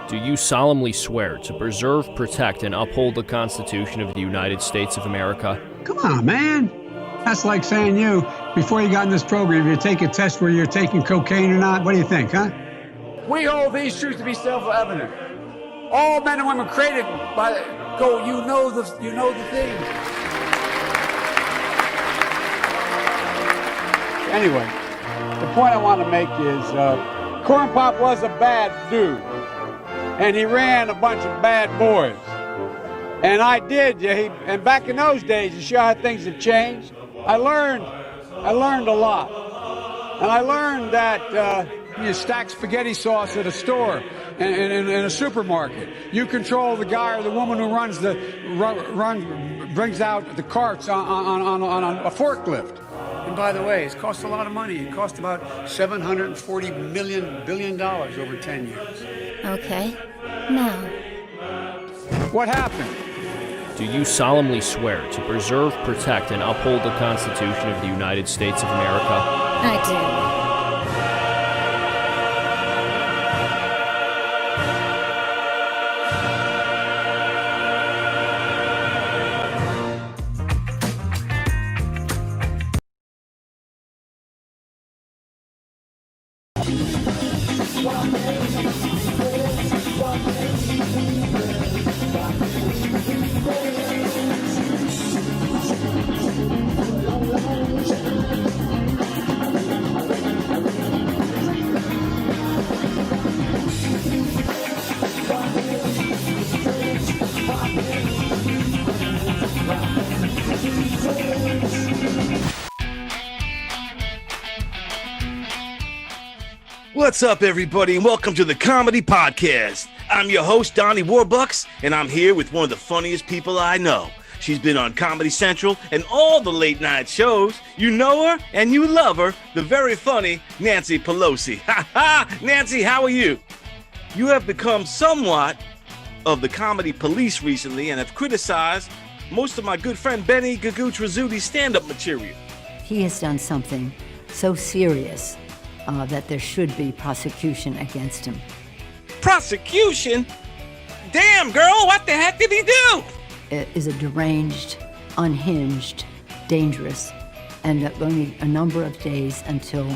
Do you solemnly swear to preserve, protect, and uphold the Constitution of the United States of America? Come on, man. That's like saying before you got in this program, you take a test where you're taking cocaine or not. What do you think, huh? We hold these truths to be self-evident. All men and women created by you know the thing. Anyway, the point I want to make is Corn Pop was a bad dude, and he ran a bunch of bad boys. And I did, and back in those days, to show how things have changed, I learned a lot. And I learned that you stack spaghetti sauce at a store, in a supermarket. You control the guy or the woman who brings out the carts on a forklift. And by the way, it's cost a lot of money. It cost about $740 billion over 10 years. Okay. Now. What happened? Do you solemnly swear to preserve, protect, and uphold the Constitution of the United States of America? I do. What's up, everybody, and welcome to the Comedy Podcast. I'm your host, Donnie Warbucks, and I'm here with one of the funniest people I know. She's been on Comedy Central and all the late-night shows. You know her and you love her, the very funny Nancy Pelosi. Ha ha! Nancy, how are you? You have become somewhat of the comedy police recently and have criticized most of my good friend Benny Gagooch Rizzuti's stand-up material. He has done something so serious that there should be prosecution against him. Prosecution? Damn, girl, what the heck did he do? It is a deranged, unhinged, dangerous, and only a number of days until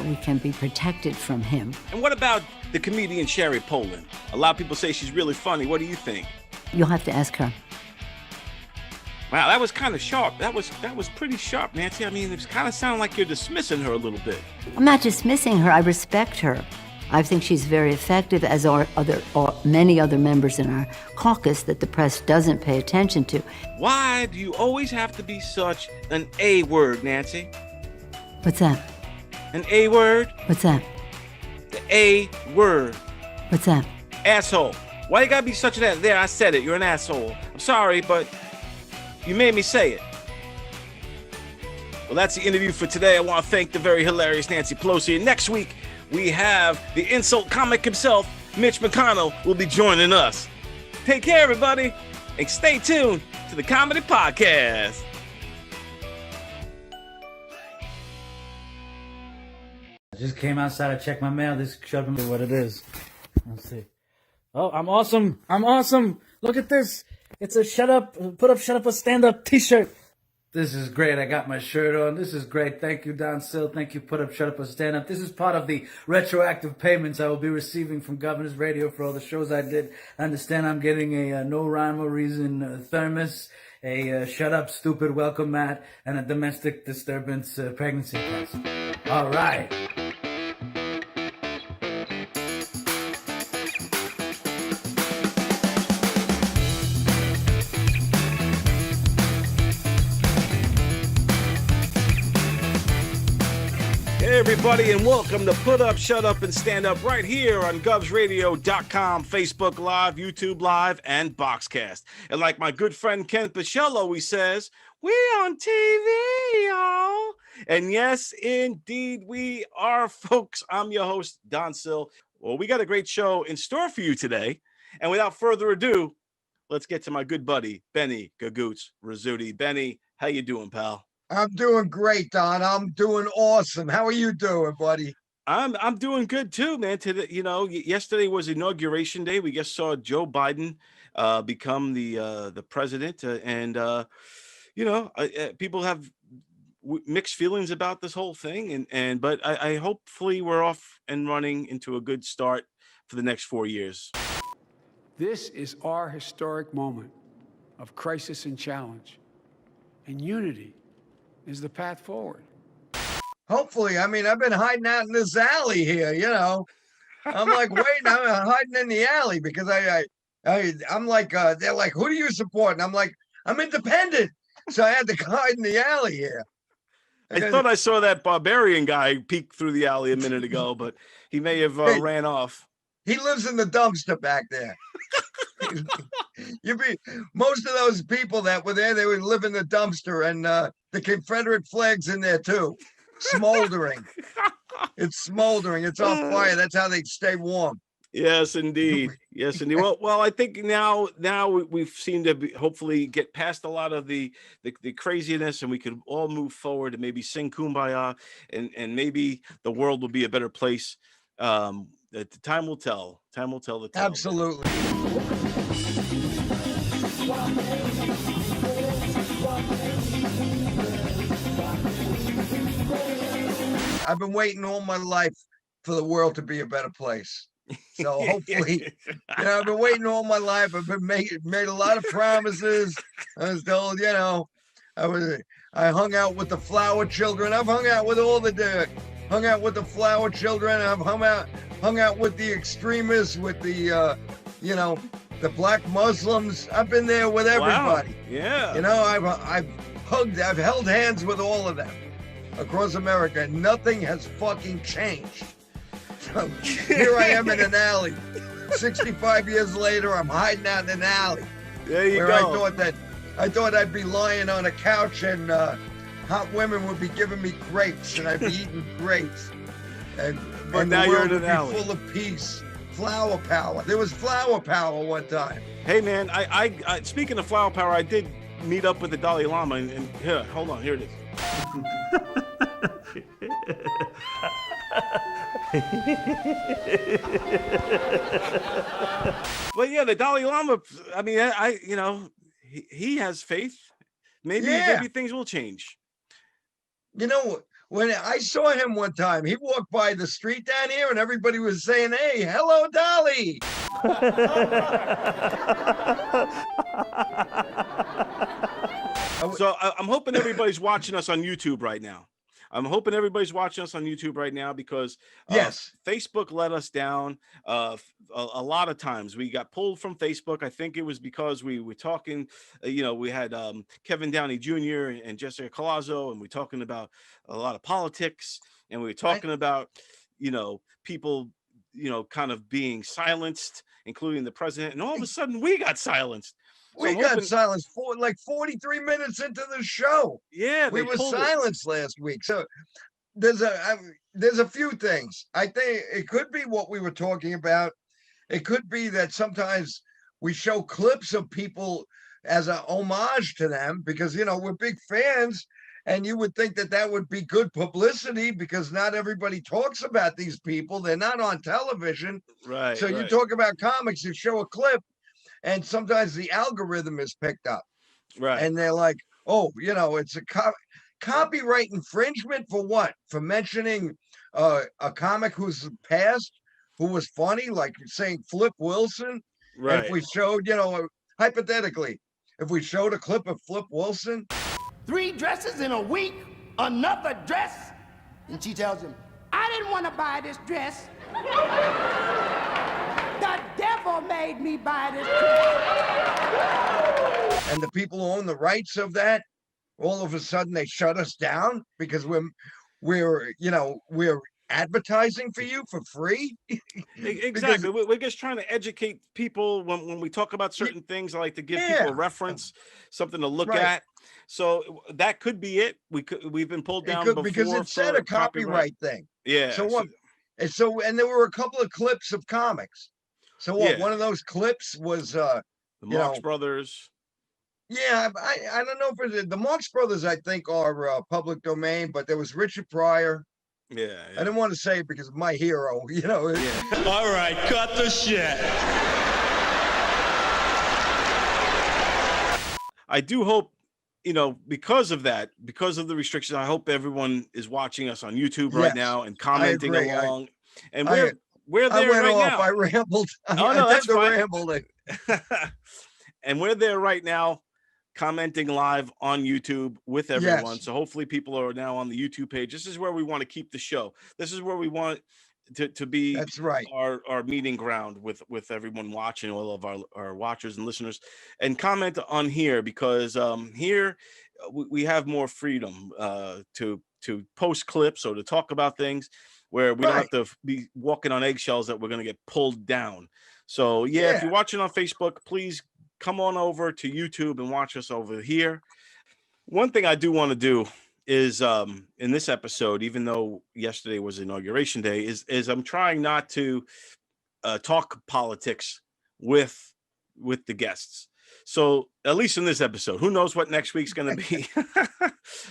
we can be protected from him. And what about the comedian Sherry Poland? A lot of people say she's really funny. What do you think? You'll have to ask her. Wow, that was kind of sharp. That was pretty sharp, Nancy. I mean, it kind of sounded like you're dismissing her a little bit. I'm not dismissing her. I respect her. I think she's very effective, as are many other members in our caucus that the press doesn't pay attention to. Why do you always have to be such an A word, Nancy? What's that? An A word? What's that? The A word. What's that? Asshole. Why you gotta be such an ass? There, I said it. You're an asshole. I'm sorry, but you made me say it. Well, that's the interview for today. I want to thank the very hilarious Nancy Pelosi. And next week, we have the insult comic himself, Mitch McConnell, will be joining us. Take care, everybody, and stay tuned to the Comedy Podcast. I just came outside to check my mail. This showed me what it is. Let's see. Oh, I'm awesome. I'm awesome. Look at this. It's a shut up, or stand up t-shirt. This is great. I got my shirt on. This is great. Thank you, Don Sill. Thank you, Put Up, Shut Up, or Stand Up. This is part of the retroactive payments I will be receiving from Governor's Radio for all the shows I did. I understand I'm getting a no rhyme or reason thermos, a shut up, stupid welcome mat, and a domestic disturbance pregnancy test. All right. Hey everybody, and welcome to Put Up, Shut Up, and Stand Up right here on govsradio.com, Facebook Live, YouTube Live, and Boxcast. And like my good friend Ken Pichelle always says, we on TV, y'all. And yes, indeed, we are, folks. I'm your host, Don Sill. Well, we got a great show in store for you today. And without further ado, let's get to my good buddy, Benny Gagooch Rizzuti. Benny, how you doing, pal? I'm doing great, Don. I'm doing awesome. How are you doing, buddy? I'm doing good too, man. Today, yesterday was Inauguration Day. We just saw Joe Biden become the president, people have mixed feelings about this whole thing, but I hopefully we're off and running into a good start for the next 4 years. This is our historic moment of crisis and challenge, and unity is the path forward. Hopefully, I mean, I've been hiding out in this alley here, I'm like waiting, I'm hiding in the alley because I'm like, they're like, who do you support? And I'm like, I'm independent. So I had to hide in the alley here. I thought I saw that barbarian guy peek through the alley a minute ago, but he may have ran off. He lives in the dumpster back there. Most of those people that were there, they would live in the dumpster, and the Confederate flag's in there too, smoldering. It's smoldering. It's on fire. That's how they stay warm. Yes, indeed. Yes, indeed. Well, I think now we've seemed to hopefully get past a lot of the craziness, and we can all move forward and maybe sing Kumbaya, and maybe the world will be a better place. The time will tell. Time will tell the tale. Absolutely. I've been waiting all my life for the world to be a better place. So hopefully, I've been waiting all my life. I've been made a lot of promises. I was told, I hung out with the flower children. I've hung out with hung out with the flower children. I've hung out with the extremists, with the the black Muslims. I've been there with everybody. Wow. Yeah. I've held hands with all of them across America. Nothing has fucking changed. So here I am in an alley. 65 years later, I'm hiding out in an alley. There you where go. I thought I'd be lying on a couch and hot women would be giving me grapes and I'd be eating grapes. But now you're in an alley. Full of peace. Flower power. There was flower power one time. Hey man, I speaking of flower power, I did meet up with the Dalai Lama, and here, hold on, here it is. But yeah, the Dalai Lama, I mean, he has faith. Maybe things will change. When I saw him one time, he walked by the street down here and everybody was saying, "Hey, hello, Dolly." So I'm hoping everybody's watching us on YouTube right now. Because yes, Facebook let us down a lot of times. We got pulled from Facebook. I think it was because we were talking, we had Kevin Downey Jr. and Jessica Colazzo, and we're talking about a lot of politics, and we were talking about, people, kind of being silenced, including the president, and all of a sudden we got silenced. We got silenced for like 43 minutes into the show. Yeah, we were silenced last week. So there's a few things. I think it could be what we were talking about. It could be that sometimes we show clips of people as a homage to them because, we're big fans, and you would think that would be good publicity because not everybody talks about these people. They're not on television. Right. So you talk about comics, you show a clip, and sometimes the algorithm is picked up. Right. And they're like, oh, it's a copyright infringement for what? For mentioning a comic who's passed, who was funny, like saying Flip Wilson. Right. And if we showed, hypothetically, if we showed a clip of Flip Wilson. 3 dresses in a week, another dress. And she tells him, I didn't want to buy this dress. The devil made me buy this dress. And the people who own the rights of that, all of a sudden they shut us down because we're advertising for you for free. Exactly. We're just trying to educate people when we talk about certain things. I like to give people a reference, something to look at. So that could be it. We've been pulled down before because it said a copyright thing. Yeah. So what? And there were a couple of clips of comics. So what? Yeah. One of those clips was the Marx Brothers. Yeah, I don't know if the Marx Brothers, I think, are public domain, but there was Richard Pryor, Yeah. I didn't want to say it because of my hero, Yeah. All right, cut the shit. I do hope, because of that, because of the restrictions, I hope everyone is watching us on YouTube right Yes, now and I commenting agree. along. And I we're I there went right off. now. I rambled. Oh, I no, tend that's to fine. ramble. And we're there right now, commenting live on YouTube with everyone. Yes. So hopefully people are now on the YouTube page. This is where we want to keep the show. This is where we want to be. That's right. Our meeting ground with everyone watching, all of our watchers and listeners, and comment on here, because here we have more freedom to post clips or to talk about things where we don't have to be walking on eggshells that we're going to get pulled down. So yeah, if you're watching on Facebook, please come on over to YouTube and watch us over here. One thing I do want to do is in this episode, even though yesterday was Inauguration Day, is I'm trying not to talk politics with the guests. So at least in this episode, who knows what next week's going to be.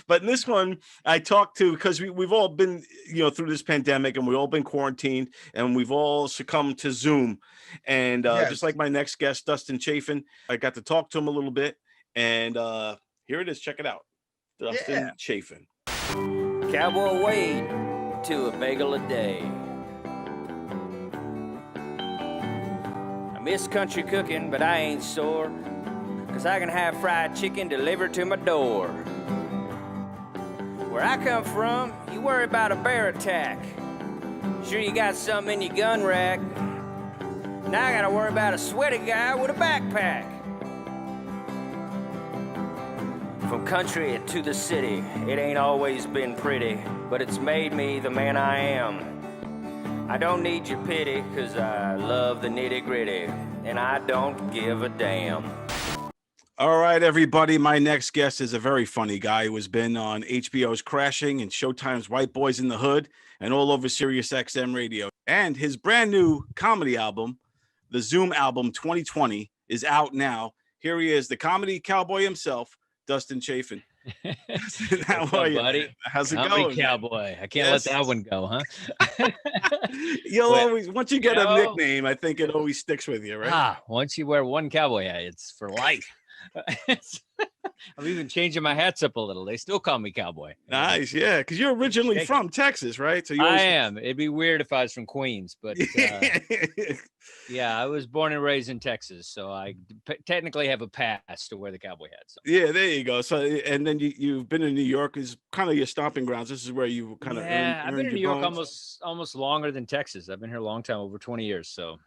But in this one, I talked to, because we've all been, through this pandemic, and we've all been quarantined, and we've all succumbed to Zoom. And just like my next guest, Dustin Chafin, I got to talk to him a little bit. And here it is. Check it out. Dustin Chafin. Cowboy Wade to a bagel a day. I miss country cooking, but I ain't sore, 'cause I can have fried chicken delivered to my door. Where I come from, you worry about a bear attack. Sure you got something in your gun rack. Now I gotta worry about a sweaty guy with a backpack. From country to the city, it ain't always been pretty, but it's made me the man I am. I don't need your pity, 'cause I love the nitty gritty, and I don't give a damn. All right, everybody. My next guest is a very funny guy who has been on HBO's Crashing and Showtime's White Boys in the Hood and all over Sirius XM radio. And his brand new comedy album, the Zoom album 2020, is out now. Here he is, the comedy cowboy himself, Dustin Chafin. How are you, buddy? How's it Comedy going? Cowboy. I can't let that one go, huh? You'll always, once you get a nickname, I think it always sticks with you, right? Once you wear one cowboy hat, it's for life. I'm even changing my hats up a little. They still call me Cowboy. Nice, yeah, because you're originally from Texas, right? So I am. It'd be weird if I was from Queens, but yeah, I was born and raised in Texas, so I technically have a pass to wear the cowboy hat. So. Yeah, there you go. So, and then you've been in New York, is kind of your stomping grounds. This is where you kind of I've been in New York almost longer than Texas. I've been here a long time, over 20 years. So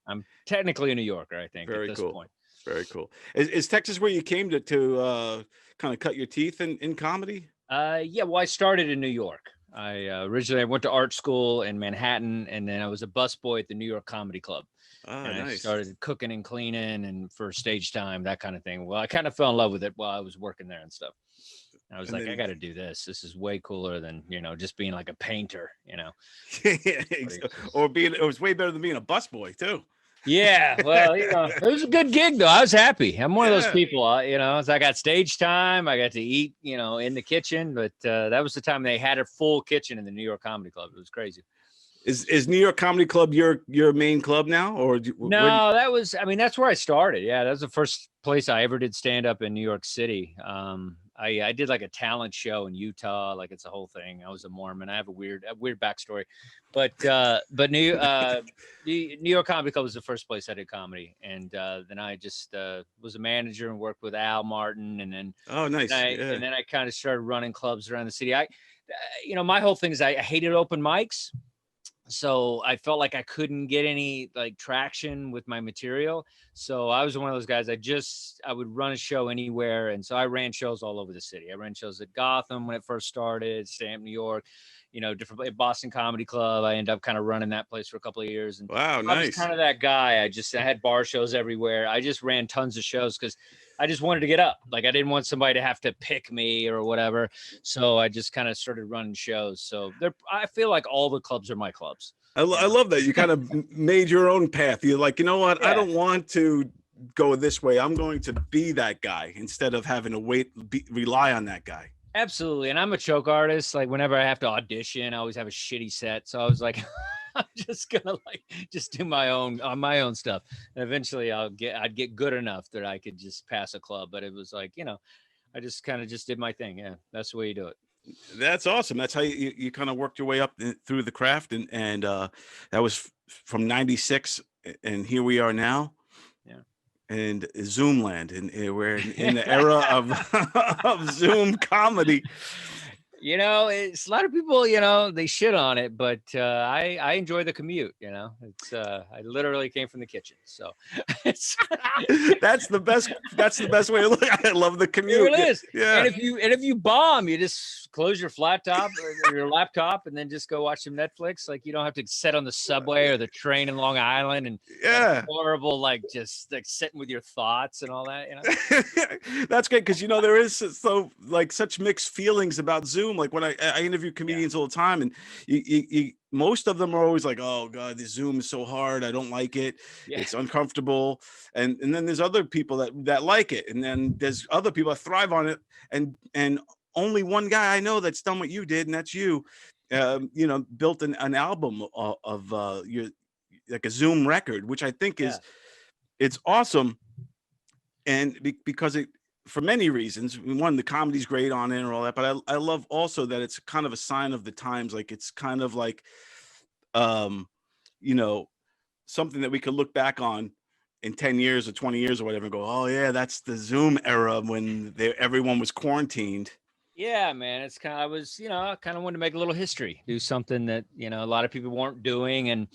I'm technically a New Yorker, I think. Very at this cool. point. Very cool. Is Texas where you came to kind of cut your teeth in comedy? Yeah, well, I started in New York. I originally went to art school in Manhattan, and then I was a busboy at the New York Comedy Club. And Nice. I started cooking and cleaning and for stage time, that kind of thing. Well, I kind of fell in love with it while I was working there and stuff. I was I got to do this. This is way cooler than, just being like a painter, Or it was way better than being a busboy too. Yeah, well, it was a good gig though. I was happy. I'm one of those people, so I got stage time. I got to eat, in the kitchen, but that was the time they had a full kitchen in the New York Comedy Club. It was crazy. Is New York Comedy Club your main club now, or no? That's where I started. Yeah, that was the first place I ever did stand up in New York City. I did like a talent show in Utah, like it's a whole thing. I was a Mormon. I have a weird backstory, but New York Comedy Club was the first place I did comedy, and then I just was a manager and worked with Al Martin, and then nice, and then I kind of started running clubs around the city. My whole thing is I hated open mics. So I felt like I couldn't get any traction with my material. So I was one of those guys. I would run a show anywhere. And so I ran shows all over the city. I ran shows at Gotham when it first started, Stamp, New York, different Boston Comedy Club. I ended up kind of running that place for a couple of years. And wow, nice. I was kind of that guy. I had bar shows everywhere. I just ran tons of shows because I just wanted to get up. I didn't want somebody to have to pick me or whatever. So I just kind of started running shows. So I feel like all the clubs are my clubs. I love that. You kind of made your own path. You're like, you know what? Yeah. I don't want to go this way. I'm going to be that guy instead of having to rely on that guy. Absolutely. And I'm a choke artist. Like whenever I have to audition, I always have a shitty set. So I was like, I'm just gonna like just do my own on my own stuff. And eventually I'd get good enough that I could just pass a club. But it was like, I just kind of just did my thing. Yeah, that's the way you do it. That's awesome. That's how you kind of worked your way up through the craft, and that was from '96, and here we are now. Yeah. And Zoom land, and we're in the era of of Zoom comedy. It's a lot of people, they shit on it, but I enjoy the commute. It's I literally came from the kitchen, so it's That's the best. That's the best way to look. I love the it commute. really is. Yeah. And if you bomb, you just close your flat top or your laptop and then just go watch some Netflix. Like you don't have to sit on the subway or the train in Long Island and Yeah. horrible just like sitting with your thoughts and all that. That's great because there is such mixed feelings about Zoom. Like when I interview comedians all the time, and most of them are always like, "Oh God, this Zoom is so hard. I don't like it. Yeah. It's uncomfortable." And then there's other people that like it, and then there's other people that thrive on it. And only one guy I know that's done what you did, and that's you. Built an album of your like a Zoom record, which I think is it's awesome. And because it, for many reasons, one, the comedy's great on it and all that, but I love also that it's kind of a sign of the times. Like it's kind of like you know something that we could look back on in 10 years or 20 years or whatever and go, oh yeah, that's the Zoom era when everyone was quarantined. Yeah, man. It's kind of, I kind of wanted to make a little history, do something that, a lot of people weren't doing. And,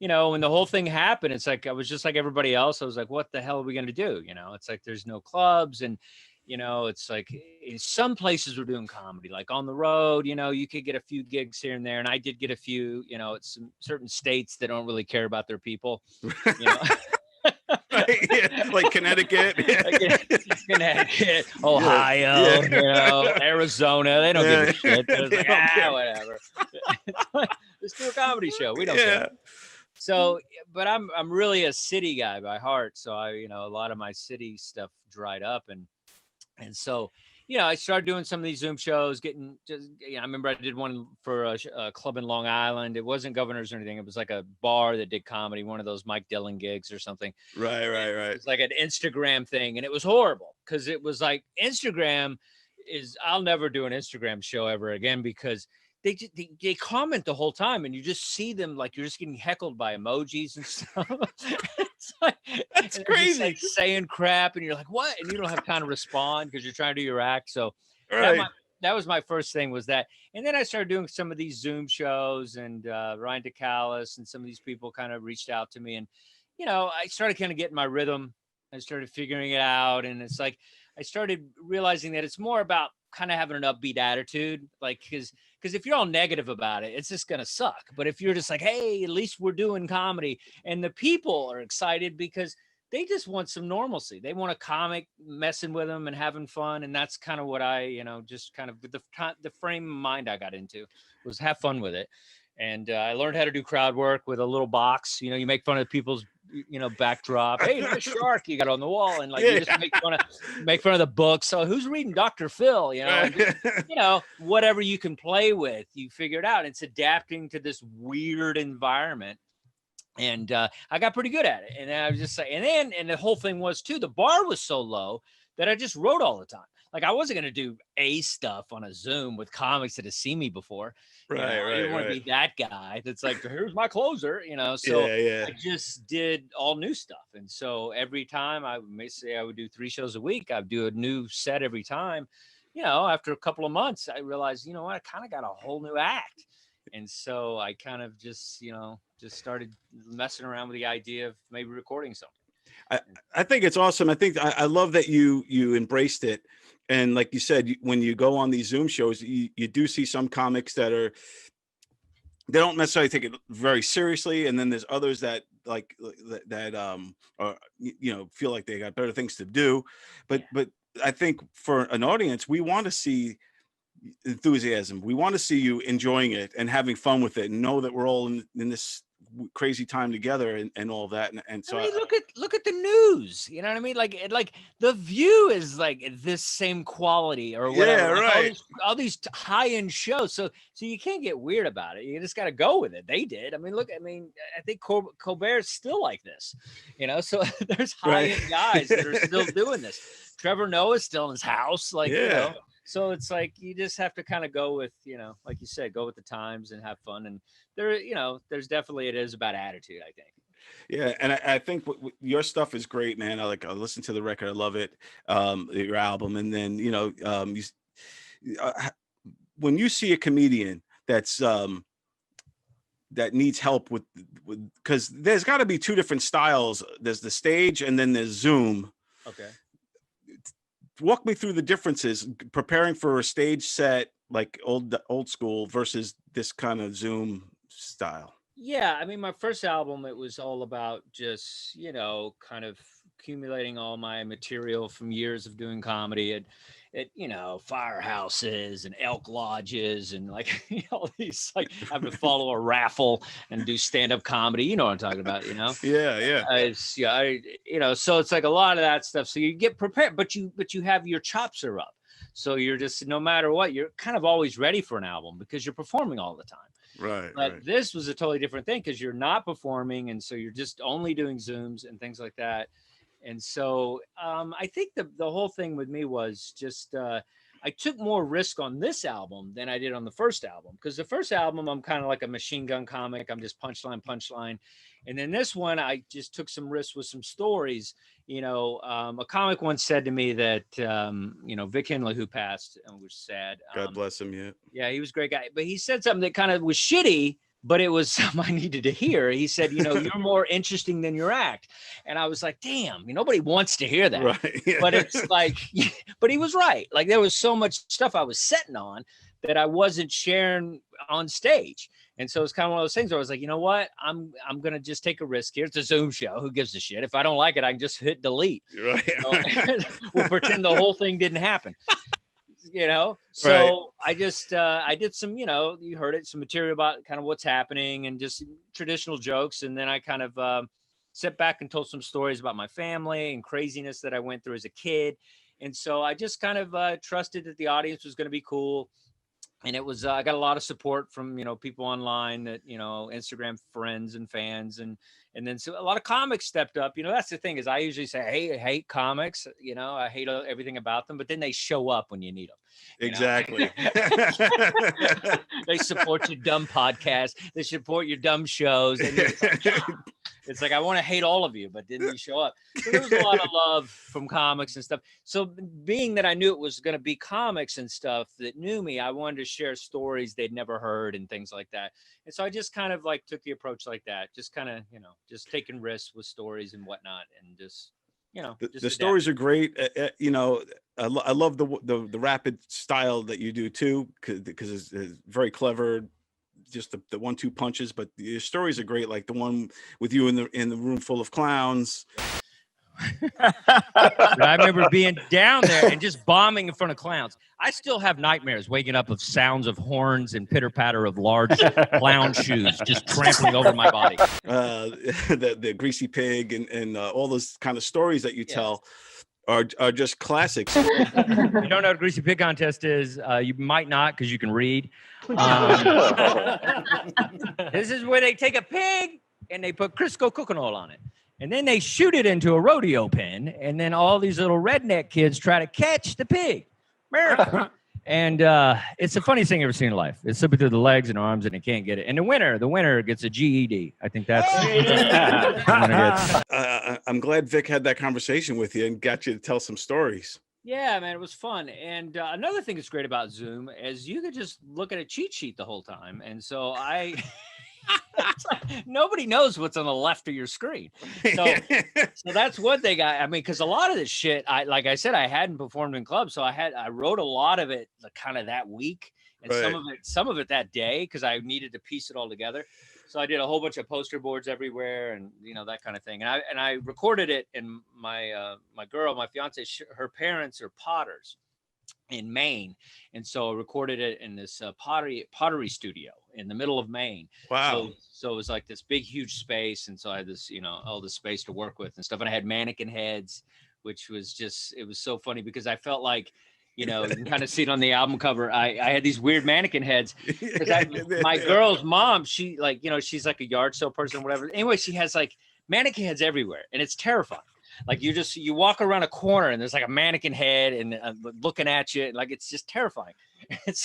when the whole thing happened, it's like, I was just like everybody else. I was like, what the hell are we going to do? It's like, there's no clubs. And, it's like in some places we're doing comedy, like on the road, you could get a few gigs here and there. And I did get a few, at some certain states that don't really care about their people, Right, yeah, like Connecticut, Connecticut, Ohio, Arizona. They don't give a shit. It's like, whatever. Let's do a comedy show. We don't care. So, but I'm really a city guy by heart. So a lot of my city stuff dried up, and so, I started doing some of these Zoom shows, I remember I did one for a club in Long Island. It wasn't Governors or anything. It was like a bar that did comedy, one of those Mike Dillon gigs or something. Right. It's like an Instagram thing. And it was horrible because it was like I'll never do an Instagram show ever again because they comment the whole time and you just see them like you're just getting heckled by emojis and stuff. That's crazy. Like saying crap and you're like, what? And you don't have time to respond because you're trying to do your act. So that was my first thing was that. And then I started doing some of these Zoom shows and Ryan DeCalis and some of these people kind of reached out to me. And, I started kind of getting my rhythm. I started figuring it out. And it's like, I started realizing that it's more about kind of having an upbeat attitude, like, because if you're all negative about it, it's just going to suck. But if you're just like, hey, at least we're doing comedy, and the people are excited because they just want some normalcy. They want a comic messing with them and having fun. And that's kind of what I, just kind of the frame of mind I got into was have fun with it. And I learned how to do crowd work with a little box. You make fun of people's, backdrop. Hey, there's a shark you got on the wall, and like you just make fun of the book. So who's reading Dr. Phil? Whatever you can play with, you figure it out. It's adapting to this weird environment. And I got pretty good at it. And I was just like, and the whole thing was too, the bar was so low that I just wrote all the time. Like I wasn't going to do stuff on a Zoom with comics that have seen me before. I didn't want to be that guy that's like, here's my closer, So I just did all new stuff. And so every time I would do 3 shows a week, I'd do a new set every time. After a couple of months, I realized, what, I kind of got a whole new act. And so I kind of just started messing around with the idea of maybe recording something. I think it's awesome. I think I love that you embraced it. And like you said, when you go on these Zoom shows, you do see some comics they don't necessarily take it very seriously. And then there's others that feel like they got better things to do. But I think for an audience, we want to see enthusiasm. We want to see you enjoying it and having fun with it and know that we're all in this crazy time together and all that. And so I mean, look at the news. You know what I mean? Like The View is like this same quality or whatever. Yeah, like right. all these high end shows. So you can't get weird about it. You just got to go with it. They did. I mean, I think Colbert's still like this. So there's high end guys that are still doing this. Trevor Noah's still in his house. So it's like you just have to kind of go with, like you said, go with the times and have fun. And there's definitely, it is about attitude, I think. Yeah, and I think your stuff is great, man. I listen to the record, I love it, your album, and then when you see a comedian that's that needs help with because there's got to be two different styles. There's the stage, and then there's Zoom. Okay. Walk me through the differences preparing for a stage set like old school versus this kind of Zoom style. Yeah, I mean, my first album, it was all about just, kind of accumulating all my material from years of doing comedy at firehouses and elk lodges and all these, having to follow a raffle and do stand-up comedy. You know what I'm talking about, Yeah. So it's like a lot of that stuff. So you get prepared, but you have your chops are up. So you're just, no matter what, you're kind of always ready for an album because you're performing all the time. Right. But this was a totally different thing because you're not performing. And so you're just only doing Zooms and things like that. And so I think the whole thing with me was just I took more risk on this album than I did on the first album, because the first album, I'm kind of like a machine gun comic. I'm just punchline. And then this one, I just took some risks with some stories. A comic once said to me that, Vic Henley, who passed and was sad. God bless him. Yeah. Yeah, he was a great guy. But he said something that kind of was shitty, but it was something I needed to hear. He said, you're more interesting than your act. And I was like, damn, nobody wants to hear that. Right. Yeah. But it's like, but he was right. Like there was so much stuff I was sitting on that I wasn't sharing on stage. And so it's kind of one of those things where I was like, you know what? I'm going to just take a risk here. It's a Zoom show. Who gives a shit? If I don't like it, I can just hit delete. Right. We'll pretend the whole thing didn't happen. So right. I just I did some, you heard it, some material about kind of what's happening and just traditional jokes. And then I kind of sat back and told some stories about my family and craziness that I went through as a kid. And so I just kind of trusted that the audience was going to be cool. And it was, I got a lot of support from, people online that, Instagram friends and fans. And then so a lot of comics stepped up. That's the thing is I usually say, hey, I hate comics. I hate everything about them, but then they show up when you need them. Exactly. They support your dumb podcast. They support your dumb shows. And it's like, I want to hate all of you, but didn't you show up? So there was a lot of love from comics and stuff. So being that I knew it was going to be comics and stuff that knew me, I wanted to share stories they'd never heard and things like that. And so I just kind of took the approach like that, just kind of, just taking risks with stories and whatnot. And just, the stories are great. I love the rapid style that you do too, because it's very clever. Just the 1-2 punches, but your stories are great. Like the one with you in the room full of clowns. I remember being down there and just bombing in front of clowns. I still have nightmares waking up of sounds of horns and pitter patter of large clown shoes just trampling over my body. The greasy pig and all those kind of stories that you tell are just classics. You don't know what a greasy pig contest is? You might not, because you can read. This is where they take a pig and they put Crisco coconut on it. And then they shoot it into a rodeo pen. And then all these little redneck kids try to catch the pig. And it's the funniest thing I've ever seen in life. It's slipping through the legs and arms and they can't get it. And the winner gets a GED. I think that's I'm glad Vic had that conversation with you and got you to tell some stories. Yeah, man, it was fun. And another thing that's great about Zoom is you could just look at a cheat sheet the whole time. And so nobody knows what's on the left of your screen. So that's one thing. Because a lot of this shit, like I said, I hadn't performed in clubs. So I wrote a lot of it kind of that week and some of it that day, because I needed to piece it all together. So I did a whole bunch of poster boards everywhere and, that kind of thing. And I recorded it, and my girl, my fiance, her parents are potters. in Maine. And so I recorded it in this pottery studio in the middle of Maine. Wow. So it was like this big, huge space. And so I had this, all this space to work with and stuff. And I had mannequin heads, which was just, it was so funny because I felt like, you can kind of see it on the album cover. I had these weird mannequin heads because my girl's mom, she like, she's like a yard sale person or whatever. Anyway, she has like mannequin heads everywhere and it's terrifying. Like you walk around a corner and there's like a mannequin head and looking at you, and like it's just terrifying. And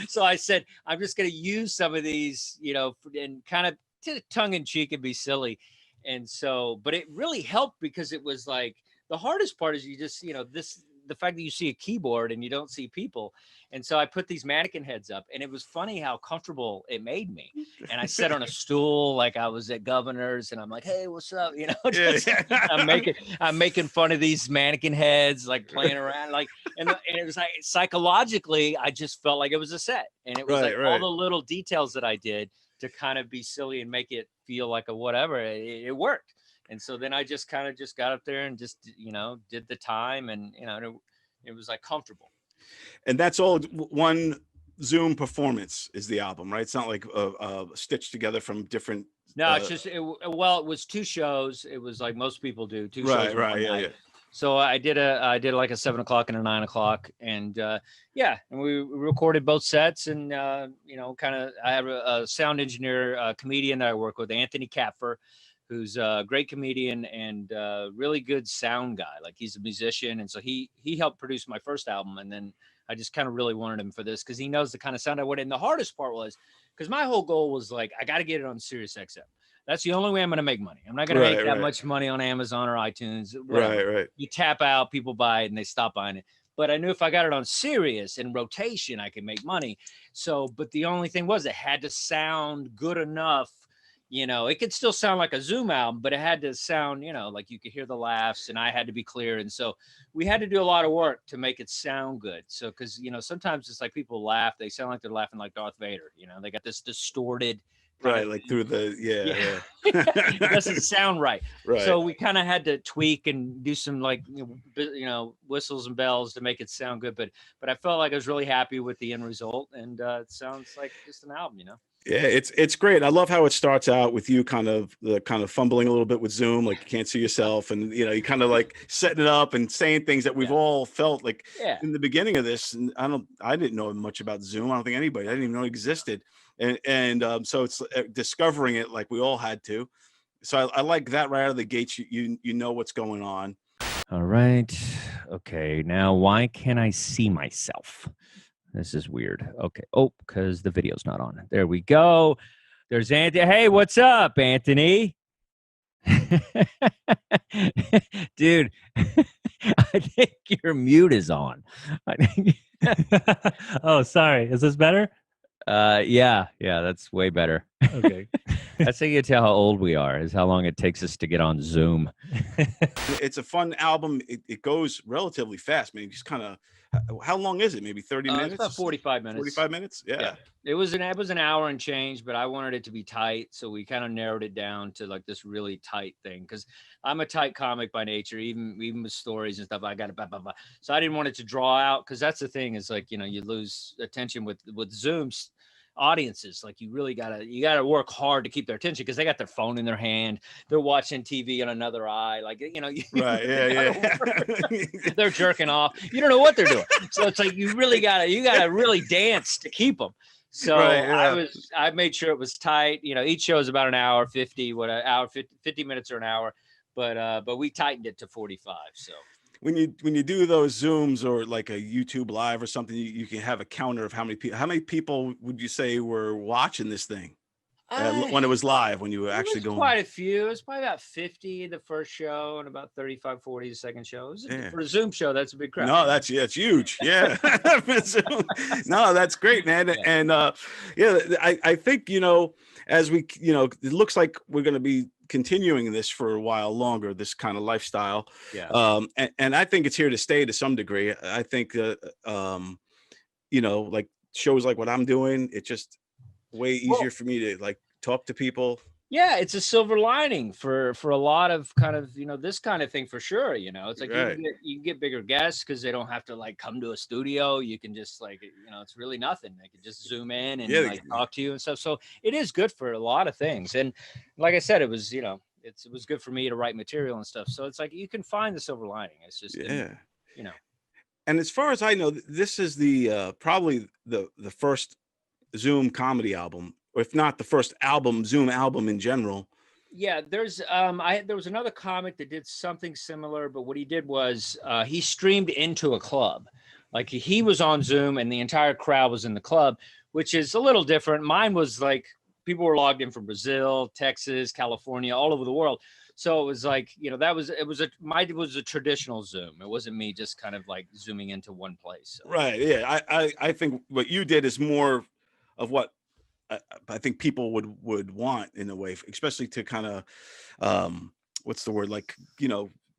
so I said, I'm just going to use some of these, and kind of tongue in cheek and be silly. And so, but it really helped because it was like the hardest part is you just, the fact that you see a keyboard and you don't see people. And so I put these mannequin heads up and it was funny how comfortable it made me. And I sat on a stool like I was at Governor's and I'm like, hey, what's up? I'm making fun of these mannequin heads, like playing around, like, and it was like psychologically, I just felt like it was a set. And it was all the little details that I did to kind of be silly and make it feel like a whatever, it worked. And so then I just kind of got up there and just, did the time and, it was like comfortable. And that's all one Zoom performance is the album, right? It's not like stitched together from different. No, it's just, it was 2 shows. It was like most people do 2 shows. Right. Yeah. So I did like a 7 o'clock and a 9 o'clock and and we recorded both sets and, kind of, I have a sound engineer, comedian that I work with, Anthony Kapfer, who's a great comedian and really good sound guy. Like he's a musician. And so he helped produce my first album. And then I just kind of really wanted him for this because he knows the kind of sound I wanted. And the hardest part was because my whole goal was like, I got to get it on Sirius XM. That's the only way I'm going to make money. I'm not going to make that much money on Amazon or iTunes. Whatever. Right. You tap out, people buy it and they stop buying it. But I knew if I got it on Sirius in rotation, I could make money. So, but the only thing was it had to sound good enough. It could still sound like a Zoom album, but it had to sound, like you could hear the laughs and I had to be clear. And so we had to do a lot of work to make it sound good. So, cause sometimes it's like people laugh, they sound like they're laughing like Darth Vader, they got this distorted. Right. Like through the, yeah. It doesn't sound right. Right. So we kind of had to tweak and do some like, whistles and bells to make it sound good. But I felt like I was really happy with the end result and it sounds like just an album, Yeah, it's great. I love how it starts out with you kind of fumbling a little bit with Zoom, like you can't see yourself, and you kind of like setting it up and saying things that we've all felt like in the beginning of this. And I didn't know much about Zoom. I don't think anybody. I didn't even know it existed, and so it's discovering it like we all had to. So I like that right out of the gates. You know what's going on. All right. Okay. Now, why can't I see myself? This is weird. Okay. Oh, because the video's not on. There we go. There's Anthony. Hey, what's up, Anthony? Dude, I think your mute is on. Oh, sorry. Is this better? Yeah, that's way better. Okay. That's how you tell how old we are, is how long it takes us to get on Zoom. It's a fun album. It goes relatively fast, man. Just kind of, how long is it? Maybe 30 minutes? It's about 45 minutes. 45 minutes? Yeah. It was an hour and change, but I wanted it to be tight. So we kind of narrowed it down to like this really tight thing. Cause I'm a tight comic by nature, even with stories and stuff. I got it, blah, blah, blah. So I didn't want it to draw out. Cause that's the thing is like, you lose attention with Zooms audiences. Like you gotta work hard to keep their attention because they got their phone in their hand, they're watching TV on another eye, like right. Yeah. They're jerking off, you don't know what they're doing. So it's like you gotta really dance to keep them. So I made sure it was tight. Each show is about an hour 50 minutes or an hour, but we tightened it to 45. So when you do those Zooms or like a YouTube live or something, you can have a counter of how many people would you say were watching this thing when it was live, when you were actually going? Quite a few. It was probably about 50 the first show and about 35, 40 the second show. For a Zoom show, that's a big crowd. No, it's huge. Yeah. No, that's great, man. Yeah. And I think, as we, it looks like we're going to be continuing this for a while longer, this kind of lifestyle. Yeah. And I think it's here to stay to some degree. I think like shows like what I'm doing, it's just way easier for me to like talk to people. Yeah, it's a silver lining for a lot of kind of, this kind of thing for sure. It's like Right. you can get bigger guests because they don't have to like come to a studio. You can just like, it's really nothing. They can just zoom in and Yeah. like talk to you and stuff. So it is good for a lot of things. And like I said, it was, it was good for me to write material and stuff. So it's like you can find the silver lining. It's just, Yeah. you know. And as far as I know, this is the probably the first Zoom comedy album, or if not the first Zoom album in general. Yeah, there was another comic that did something similar, but what he did was he streamed into a club. Like he was on Zoom and the entire crowd was in the club, which is a little different. Mine was like people were logged in from Brazil, Texas, California, all over the world. So it was like, it was a traditional Zoom. It wasn't me just kind of like zooming into one place. So. Right. Yeah. I think what you did is more of what I think people would want in a way, especially to kind of what's the word, like,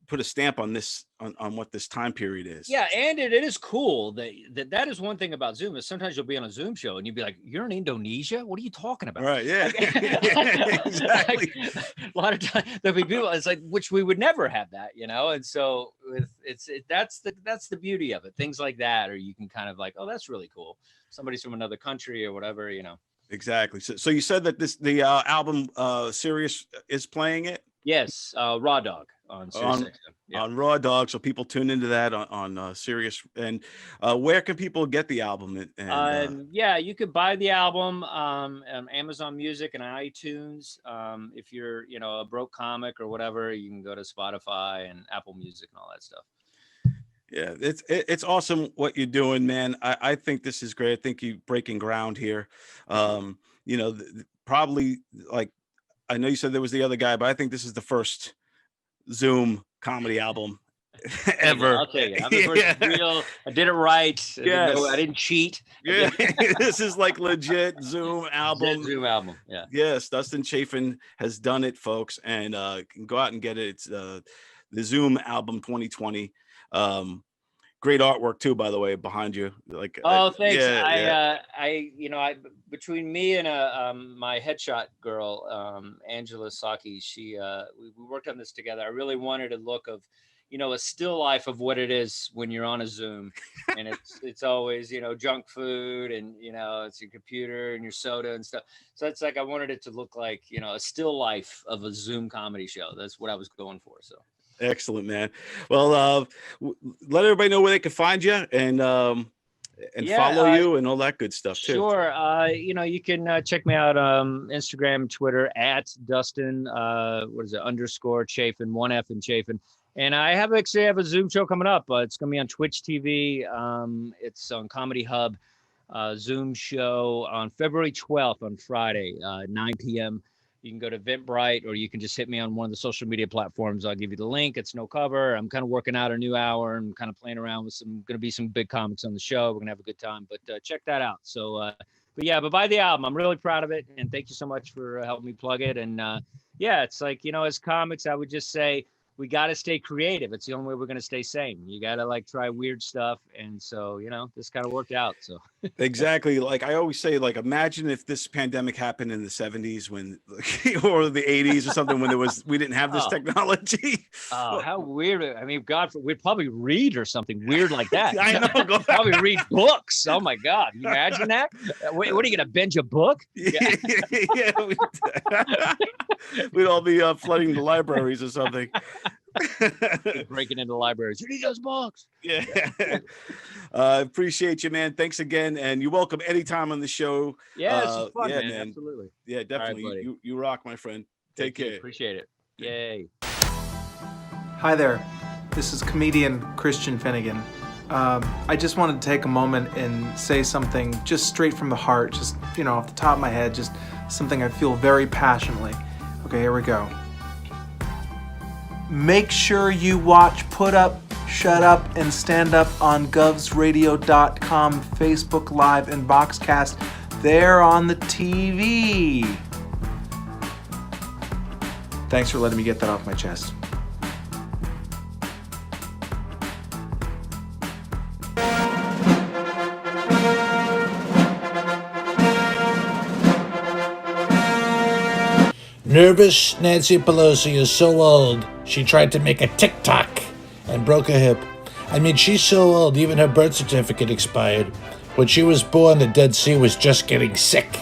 put a stamp on this on what this time period is. Yeah, and it is cool that is one thing about Zoom is sometimes you'll be on a Zoom show and you'll be like, "You're in Indonesia? What are you talking about?" Right. Yeah. Exactly. A lot of times there'll be people. It's like which we would never have that, And so that's the beauty of it. Things like that, or you can kind of like, oh, that's really cool. Somebody's from another country or whatever, Exactly. So you said that the album Sirius is playing it? Yes, Raw Dog on Sirius XM. Yeah. On Raw Dog, so people tune into that on Sirius. And where can people get the album? Yeah, you could buy the album on Amazon Music and iTunes. If you're a broke comic or whatever, you can go to Spotify and Apple Music and all that stuff. Yeah, it's awesome what you're doing, man. I think this is great. I think you're breaking ground here. Probably like, I know you said there was the other guy, but I think this is the first Zoom comedy album ever. I'll take it. I'm the first real. I did it right. Yes. I didn't cheat. Yeah, this is like legit Zoom album. Zoom album. Yeah. Yes, Dustin Chafin has done it, folks, and can go out and get it. It's the Zoom album 2020. Great artwork too, by the way, behind you. Like, thanks. Yeah, I between me and my headshot girl, Angela Saki, we worked on this together. I really wanted a look of, a still life of what it is when you're on a Zoom, and it's always, junk food and it's your computer and your soda and stuff. So it's like I wanted it to look like, a still life of a Zoom comedy show. That's what I was going for. So. Excellent, man. Well, let everybody know where they can find you and follow you and all that good stuff too. Sure. You can check me out Instagram, Twitter at Dustin. _ Chafin, 1F and Chafin. And I actually have a Zoom show coming up. It's going to be on Twitch TV. It's on Comedy Hub. Zoom show on February 12th on Friday, 9 p.m. You can go to Eventbrite, or you can just hit me on one of the social media platforms. I'll give you the link. It's no cover. I'm kind of working out a new hour and kind of playing around with going to be some big comics on the show. We're going to have a good time, but check that out. So, but buy the album. I'm really proud of it. And thank you so much for helping me plug it. And it's like, as comics, I would just say, we got to stay creative. It's the only way we're going to stay sane. You got to like try weird stuff. And so, this kind of worked out. So exactly. Like I always say, like, imagine if this pandemic happened in the 70s or the 80s or something, when we didn't have this technology. Oh, how weird. I mean, God, we'd probably read or something weird like that. I know. Probably read books. Oh my God. Can you imagine that? What are you going to binge a book? Yeah. We'd all be flooding the libraries or something. Breaking into libraries. Read those books. Yeah. Appreciate you, man. Thanks again. And you're welcome anytime on the show. Yeah, this is fun, man. Absolutely. Yeah, definitely. Right, you rock, my friend. Take care. Appreciate it. Yay. Hi there. This is comedian Christian Finnegan. I just wanted to take a moment and say something just straight from the heart, just, off the top of my head, just something I feel very passionately. Okay, here we go. Make sure you watch Put Up, Shut Up, and Stand Up on govsradio.com, Facebook Live, and Boxcast. They're on the TV. Thanks for letting me get that off my chest. Nervous Nancy Pelosi is so old, she tried to make a TikTok and broke a hip. I mean, she's so old, even her birth certificate expired. When she was born, the Dead Sea was just getting sick.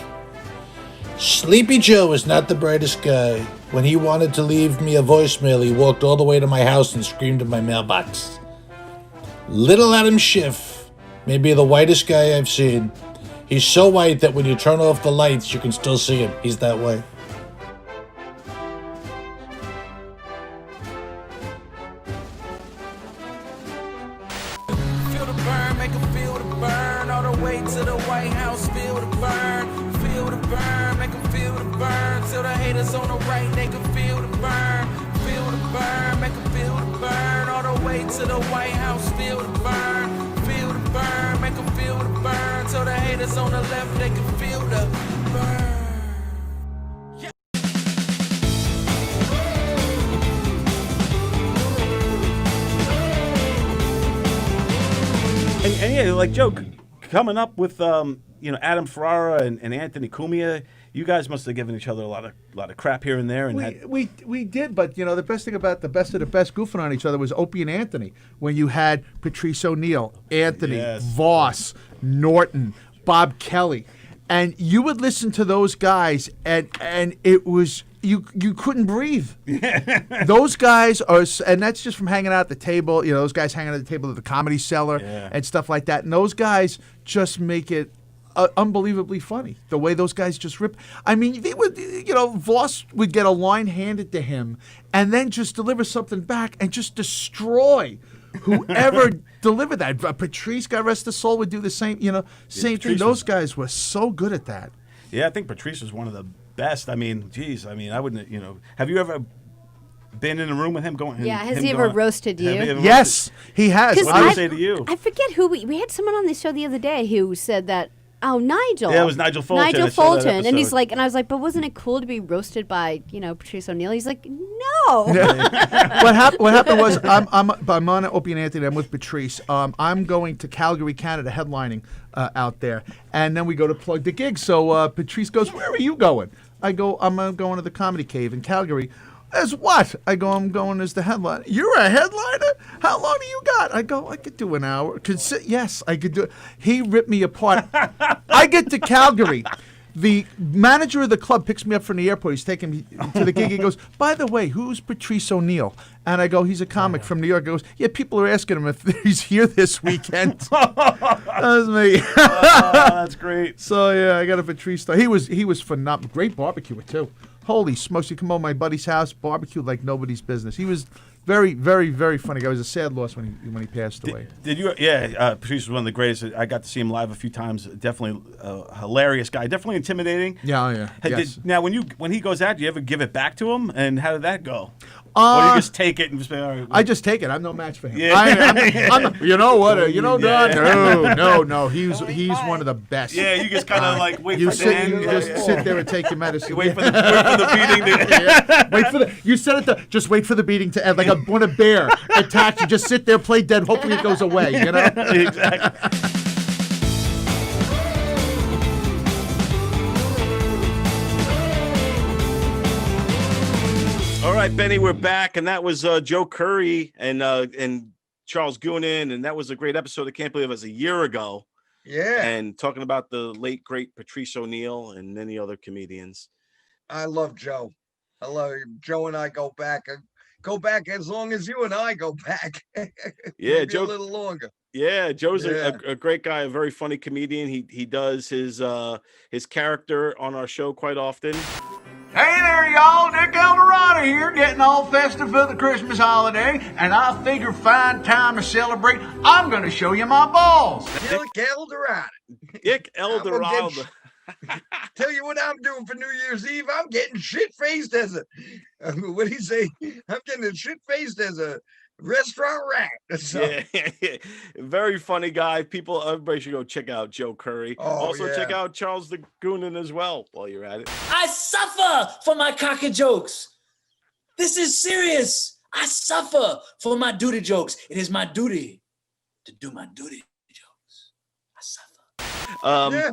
Sleepy Joe was not the brightest guy. When he wanted to leave me a voicemail, he walked all the way to my house and screamed in my mailbox. Little Adam Schiff may be the whitest guy I've seen. He's so white that when you turn off the lights, you can still see him. He's that white. Feel the burn, make 'em feel the burn. All the way to the White House, feel the burn. Feel the burn, make 'em feel the burn. Till the haters on the right, they can feel the burn. Feel the burn, make 'em feel the burn. All the way to the White House, feel the burn. Feel the burn, make 'em feel the burn. Till the haters on the left, they can feel the burn. And yeah, like Joe, coming up with Adam Ferrara and Anthony Cumia, you guys must have given each other a lot of crap here and there. And we did, but the best thing about the best of the best goofing on each other was Opie and Anthony. When you had Patrice O'Neill, Anthony, Voss, Norton, Bob Kelly, and you would listen to those guys, and it was you couldn't breathe. Those guys are, and that's just from hanging out at the table. Those guys hanging at the table at the Comedy Cellar and stuff like that. And those guys just make it unbelievably funny. The way those guys just rip. I mean, they would, Voss would get a line handed to him, and then just deliver something back and just destroy whoever delivered that. Patrice, God rest his soul, would do the same. Same thing. Those guys were so good at that. Yeah, I think Patrice was one of the best. I mean, geez, I wouldn't, have you ever been in a room with him going? Yeah, has he ever roasted you? Yes, he has. What did he say to you? I forget who we had someone on the show the other day who said that. Oh, Nigel. Yeah, it was Nigel Fulton. Nigel Fulton, and he's like, and I was like, but wasn't it cool to be roasted by Patrice O'Neill? He's like, no. What happened was I'm on Opie and Anthony. I'm with Patrice. I'm going to Calgary, Canada, headlining out there, and then we go to plug the gig. So Patrice goes, "Where are you going?" I go, "I'm going to the Comedy Cave in Calgary." As what? I go, "I'm going as the headliner." "You're a headliner? How long do you got?" I go, "I could do an hour." Yes, I could do it. He ripped me apart. I get to Calgary. The manager of the club picks me up from the airport. He's taking me to the gig. He goes, "By the way, who's Patrice O'Neill?" And I go, "He's a comic from New York." He goes, "Yeah, people are asking him if he's here this weekend." That was me. That's great. So yeah, I got a Patrice. He was phenomenal. Great barbecuer too. Holy smokes! You come over to my buddy's house, barbecue like nobody's business. He was very, very, very funny guy. It was a sad loss when he passed away. Did you? Yeah, Patrice was one of the greatest. I got to see him live a few times. Definitely a hilarious guy. Definitely intimidating. Yeah. Yes. Now, when he goes out, do you ever give it back to him? And how did that go? Or do you just take it and just say, "All right"? I just take it. I'm no match for him. Yeah. I'm not, you know what? Don? No. He's one of the best. Yeah, you just kind of wait for the end. You just sit there and take your medicine. Wait for the beating to Just wait for the beating to end. Like when a bear attacks you, just sit there, play dead. Hopefully it goes away. Exactly. All right, Benny, we're back, and that was Joe Curry and Charles Goonan, and that was a great episode. I can't believe it was a year ago. Yeah. And talking about the late, great Patrice O'Neill and many other comedians. I love Joe. I love him. Joe and I go back as long as you and I go back. Yeah, Joe, a little longer. Yeah, Joe's a great guy, a very funny comedian. He does his character on our show quite often. Hey there, y'all. Dick Eldorado here, getting all festive for the Christmas holiday, and I figure fine time to celebrate. I'm going to show you my balls. Dick Eldorado. Dick Eldorado. Tell you what I'm doing for New Year's Eve. I'm getting shit-faced as what do you say? I'm getting shit-faced as a restaurant rat. So. Yeah, very funny guy. Everybody should go check out Joe Curry. Also, check out Charles the Goonan as well while you're at it. I suffer for my cocky jokes. This is serious. I suffer for my duty jokes. It is my duty to do my duty jokes. I suffer.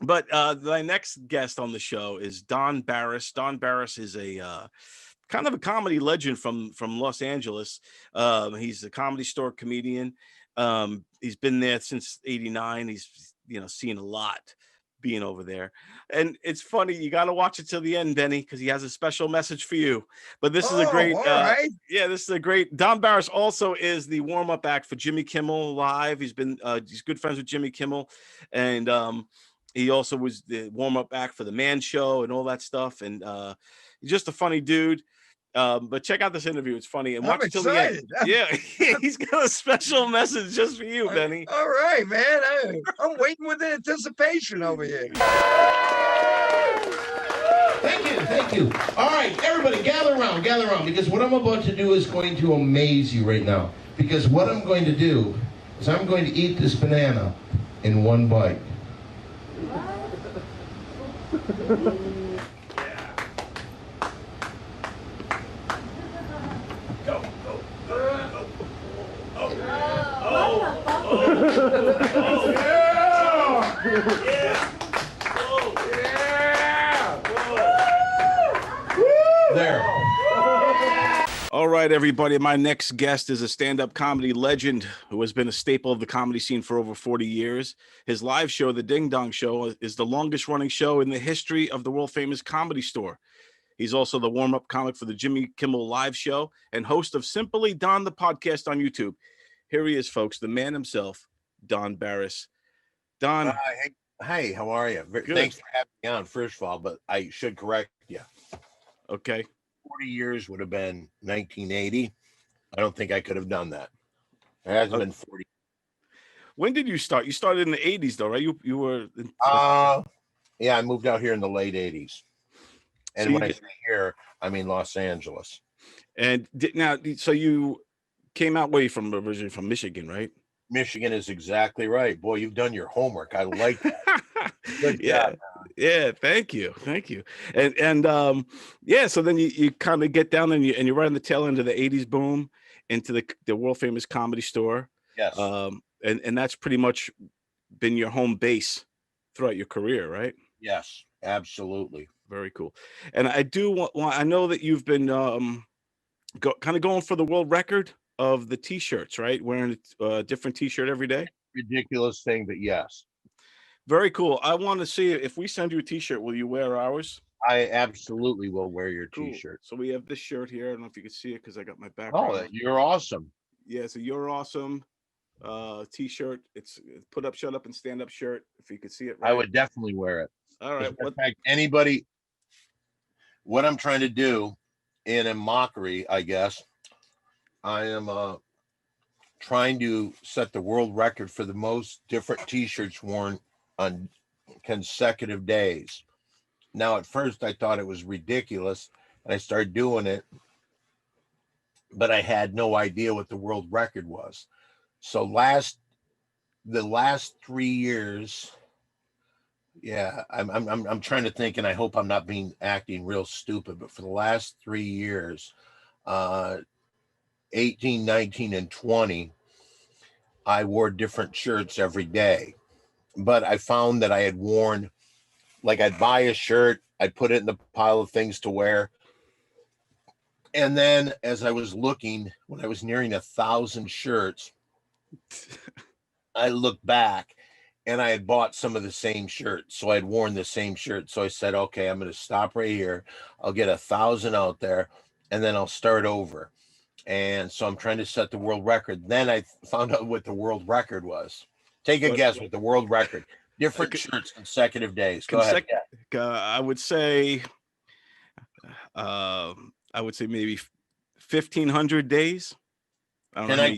But my next guest on the show is Don Barris. Don Barris is a kind of a comedy legend from Los Angeles. He's a Comedy Store comedian. He's been there since '89. He's seen a lot being over there, and it's funny. You got to watch it till the end, Benny, because he has a special message for you. But this is a great, all right. yeah, this is a great. Don Barris also is the warm up act for Jimmy Kimmel Live. He's good friends with Jimmy Kimmel, and he also was the warm up act for the Man Show and all that stuff. And he's just a funny dude. But check out this interview. It's funny. And watch I'm it till the end. excited. Yeah, he's got a special message just for you, Benny. All right, man. I'm waiting with anticipation over here. Thank you. All right, everybody, gather around, because what I'm about to do is going to amaze you right now. Because what I'm going to do is I'm going to eat this banana in one bite. There. All right, everybody. My next guest is a stand-up comedy legend who has been a staple of the comedy scene for over 40 years. His live show, The Ding Dong Show, is the longest-running show in the history of the world-famous Comedy Store. He's also the warm-up comic for the Jimmy Kimmel Live Show and host of Simply Don, the podcast on YouTube. Here he is, folks, the man himself, Don Barris. Don. Hey, how are you? Thanks for having me on, first of all, but I should correct you. Okay. 40 years would have been 1980. I don't think I could have done that. It hasn't been 40. When did you start? You started in the 80s, though, right? You were... Yeah, I moved out here in the late 80s. And So when I say here, I mean Los Angeles. And so you came out, where you from? Originally from Michigan, right? Michigan is exactly right. Boy, you've done your homework. I like that. Good job. Yeah, thank you. And yeah, so then you kind of get down and you're right on the tail end of the 80s boom into the world famous Comedy Store. Yes. And that's pretty much been your home base throughout your career, right? Yes, absolutely. Very cool. And I do want I know that you've been kind of going for the world record of the t-shirts, right? Wearing a different t-shirt every day. Ridiculous thing, but yes. Very cool. I want to see if we send you a t-shirt, will you wear ours? I absolutely will wear your Cool. t-shirt. So we have this shirt here. I don't know if you can see it because I got my background. Oh, you're awesome. Yeah, so you're awesome. T-shirt. It's put up, shut up, and stand up shirt. If you could see it, right? I would definitely wear it. All right. In fact, anybody, what I'm trying to do in a mockery, I guess, I am trying to set the world record for the most different t-shirts worn on consecutive days. Now, at first, I thought it was ridiculous, and I started doing it, but I had no idea what the world record was. So the last 3 years, yeah, I'm trying to think, and I hope I'm not acting real stupid, but for the last 3 years, 18, 19, and 20, I wore different shirts every day. But I found that I had worn, like I'd buy a shirt, I'd put it in the pile of things to wear. And then as I was looking, when I was nearing 1,000 shirts, I looked back and I had bought some of the same shirts. So I'd worn the same shirt. So I said, okay, I'm going to stop right here. I'll get 1,000 out there and then I'll start over. And so I'm trying to set the world record. Then I found out what the world record was. Take a guess what the world record. Different shirts, consecutive days. Go ahead. I would say maybe 1,500 days. Can I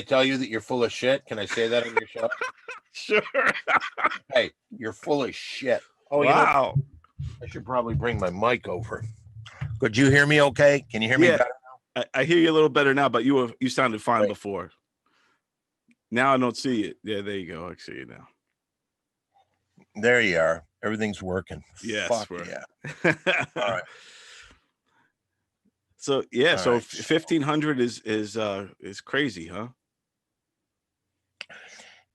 tell you that you're full of shit? Can I say that on your show? Sure. Hey, you're full of shit. Oh, wow. I should probably bring my mic over. Could you hear me okay? Can you hear me better now? I hear you a little better now, but you sounded fine before. Now I don't see it. Yeah, there you go. I see you now. There you are. Everything's working. Yes. Fuck yeah. All right. So yeah, All so right. 1,500 is crazy, huh?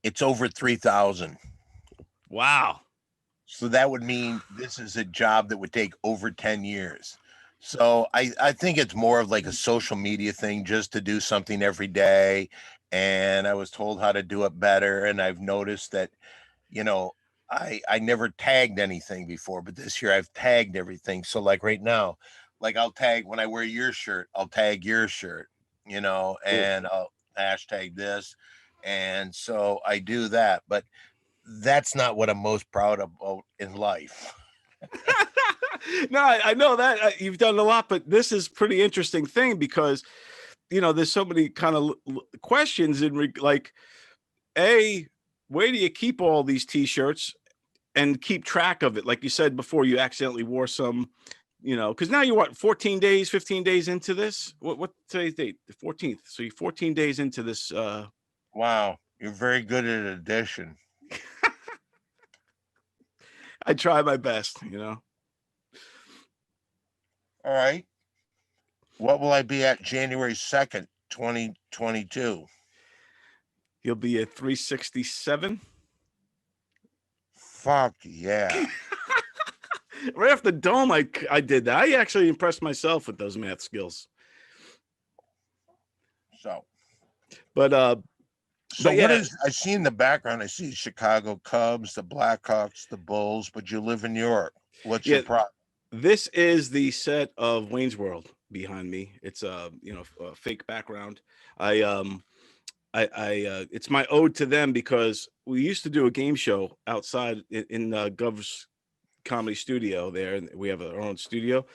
It's over 3,000. Wow. So that would mean this is a job that would take over 10 years. So I think it's more of like a social media thing, just to do something every day. And I was told how to do it better. And I've noticed that, you know, I never tagged anything before, but this year I've tagged everything. So like right now, like I'll tag when I wear your shirt, I'll tag your shirt, and I'll hashtag this. And so I do that. But that's not what I'm most proud about in life. No, I know that you've done a lot, but this is pretty interesting thing because there's so many kind of questions like, a, where do you keep all these T-shirts and keep track of it? Like you said before, you accidentally wore some, because now you're what, 14 days, 15 days into this. What today's date? The 14th. So you're 14 days into this. Wow, you're very good at addition. I try my best, All right. What will I be at January 2nd, 2022? You'll be at 367. Fuck yeah. Right off the dome, I did that. I actually impressed myself with those math skills. So what is, I see in the background, I see Chicago Cubs, the Blackhawks, the Bulls, but you live in New York. What's your problem? This is the set of Wayne's World behind me. It's a fake background. It's my ode to them because we used to do a game show outside in Gov's comedy studio there, and we have our own studio.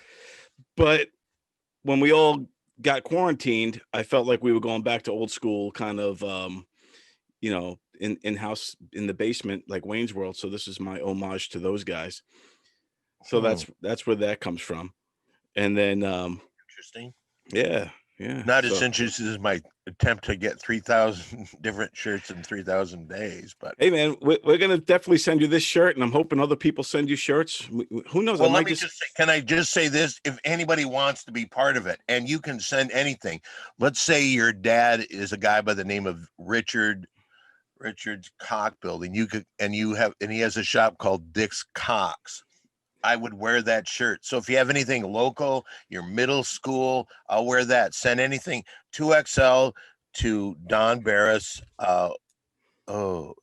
But when we all got quarantined, I felt like we were going back to old school kind of in-house in the basement, like Wayne's World. So this is my homage to those guys. So that's where that comes from. And then interesting. Yeah. Not as interesting as my attempt to get 3,000 different shirts in 3,000 days, but hey man, we're gonna definitely send you this shirt, and I'm hoping other people send you shirts. Who knows? Well, can I just say this? If anybody wants to be part of it, and you can send anything, let's say your dad is a guy by the name of Richard's Cock Building. And he has a shop called Dick's Cocks. I would wear that shirt. So if you have anything local, your middle school, I'll wear that. Send anything 2XL to Don Barris.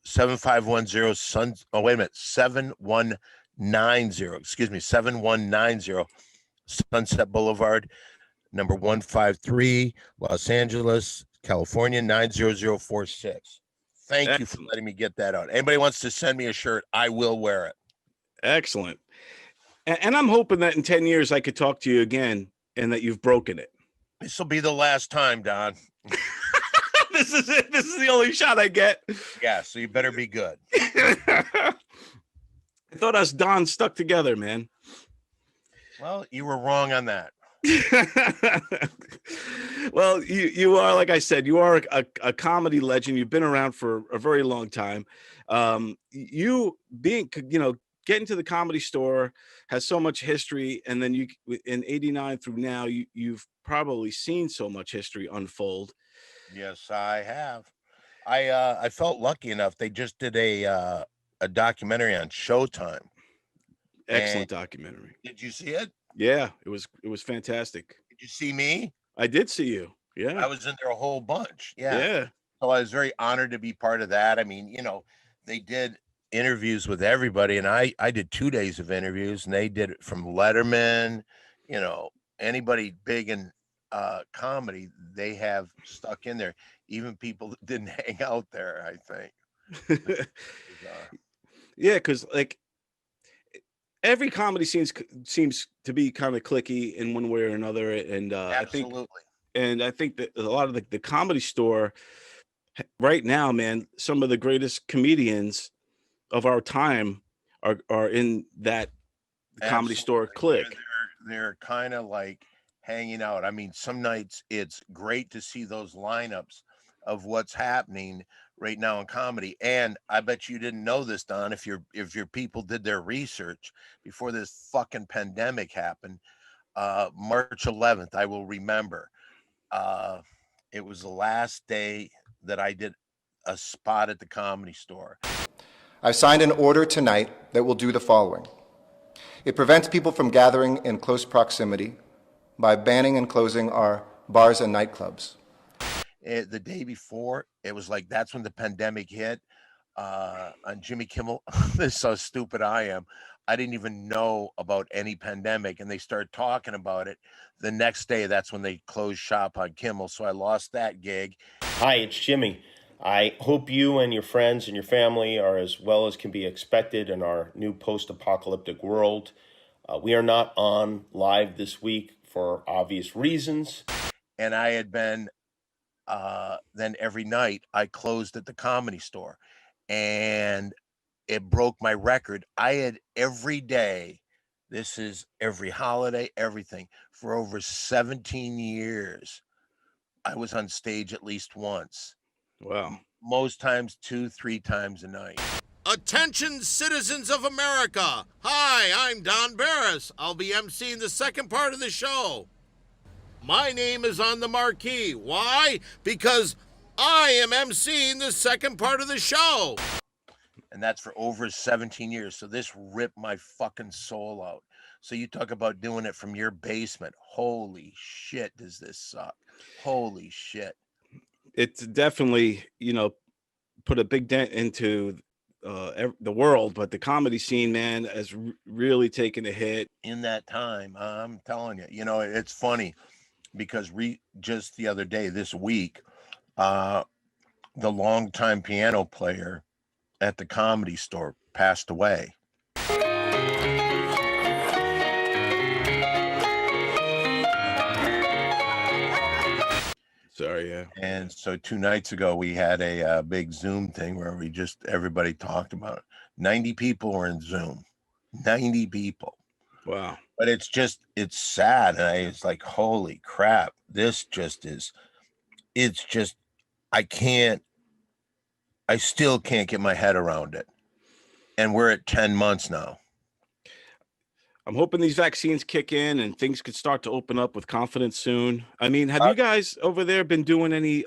7510 Suns. Oh, wait a minute. 7190. Excuse me. 7190 Sunset Boulevard, number 153, Los Angeles, California, 90046. Thank you for letting me get that out. Anybody wants to send me a shirt, I will wear it. Excellent. And I'm hoping that in 10 years I could talk to you again and that you've broken it. This will be the last time, Don. This is it. This is the only shot I get. Yeah, so you better be good. I thought us Dons stuck together, man. Well, you were wrong on that. Well, you are, like I said, you are a comedy legend. You've been around for a very long time. You being, getting to the Comedy Store has so much history, and then you in '89 through now, you've probably seen so much history unfold. Yes, I have. I felt lucky enough. They just did a documentary on Showtime. Excellent documentary. Did you see it? Yeah, it was fantastic. Did you see me? I did see you. Yeah, I was in there a whole bunch. Yeah. So I was very honored to be part of that. I mean, they did interviews with everybody, and I did 2 days of interviews, and they did it from Letterman, anybody big in comedy, they have stuck in there, even people that didn't hang out there, I think. Yeah, because like every comedy scene seems to be kind of cliquey in one way or another, and absolutely. I think that a lot of the Comedy Store right now, man, some of the greatest comedians of our time are in that Comedy Store clique. They're kind of like hanging out. I mean, some nights it's great to see those lineups of what's happening right now in comedy. And I bet you didn't know this, Don, if your people did their research before this fucking pandemic happened. March 11th, I will remember. It was the last day that I did a spot at the Comedy Store. I've signed an order tonight that will do the following. It prevents people from gathering in close proximity by banning and closing our bars and nightclubs. The day before, it was like, that's when the pandemic hit. On Jimmy Kimmel, this is how stupid I am. I didn't even know about any pandemic, and they started talking about it. The next day, that's when they closed shop on Kimmel, so I lost that gig. Hi, it's Jimmy. I hope you and your friends and your family are as well as can be expected in our new post-apocalyptic world. We are not on live this week for obvious reasons. And I had been, then every night I closed at the Comedy Store, and it broke my record. I had every day, this is every holiday, everything, for over 17 years. I was on stage at least once. Wow. Most times 2-3 times a night. Attention, citizens of America. Hi, I'm Don Barris. I'll be emceeing the second part of the show. My name is on the marquee. Why? Because I am emceeing the second part of the show. And that's for over 17 years. So this ripped my fucking soul out. So you talk about doing it from your basement. Holy shit, does this suck? Holy shit. It's definitely, put a big dent into the world, but the comedy scene, man, has really taken a hit. In that time, I'm telling you, it's funny because just the other day, this week, the longtime piano player at the Comedy Store passed away. Sorry, yeah. And so 2 nights ago, we had a big Zoom thing where everybody talked about it. 90 people were in Zoom. 90 people. Wow. But it's sad. And it's like, holy crap. It's just, I still can't get my head around it. And we're at 10 months now. I'm hoping these vaccines kick in and things could start to open up with confidence soon. I mean, have you guys over there been doing any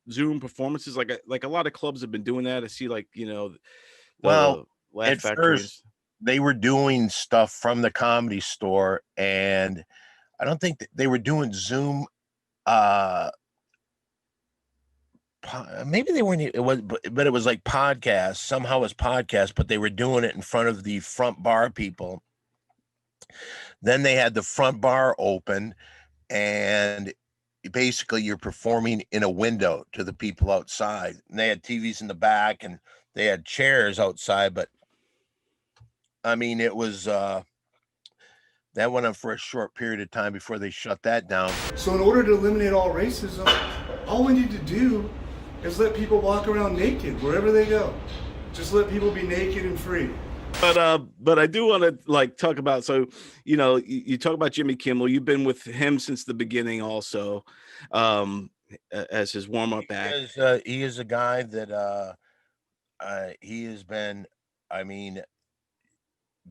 Zoom performances? Like a lot of clubs have been doing that. I see Well, Laugh at Factory. first they were doing stuff from the Comedy Store, and I don't think they were doing Zoom. Maybe they weren't. But it was like podcasts. Somehow it's podcast, but they were doing it in front of the front bar people. Then they had the front bar open, and basically you're performing in a window to the people outside. And they had TVs in the back, and they had chairs outside. But I mean, it was that went on for a short period of time before they shut that down. So in order to eliminate all racism, all we need to do is let people walk around naked wherever they go. Just let people be naked and free. But I do want to talk about, so you talk about Jimmy Kimmel. You've been with him since the beginning also, as his warm-up act. He is a guy that he has been, I mean,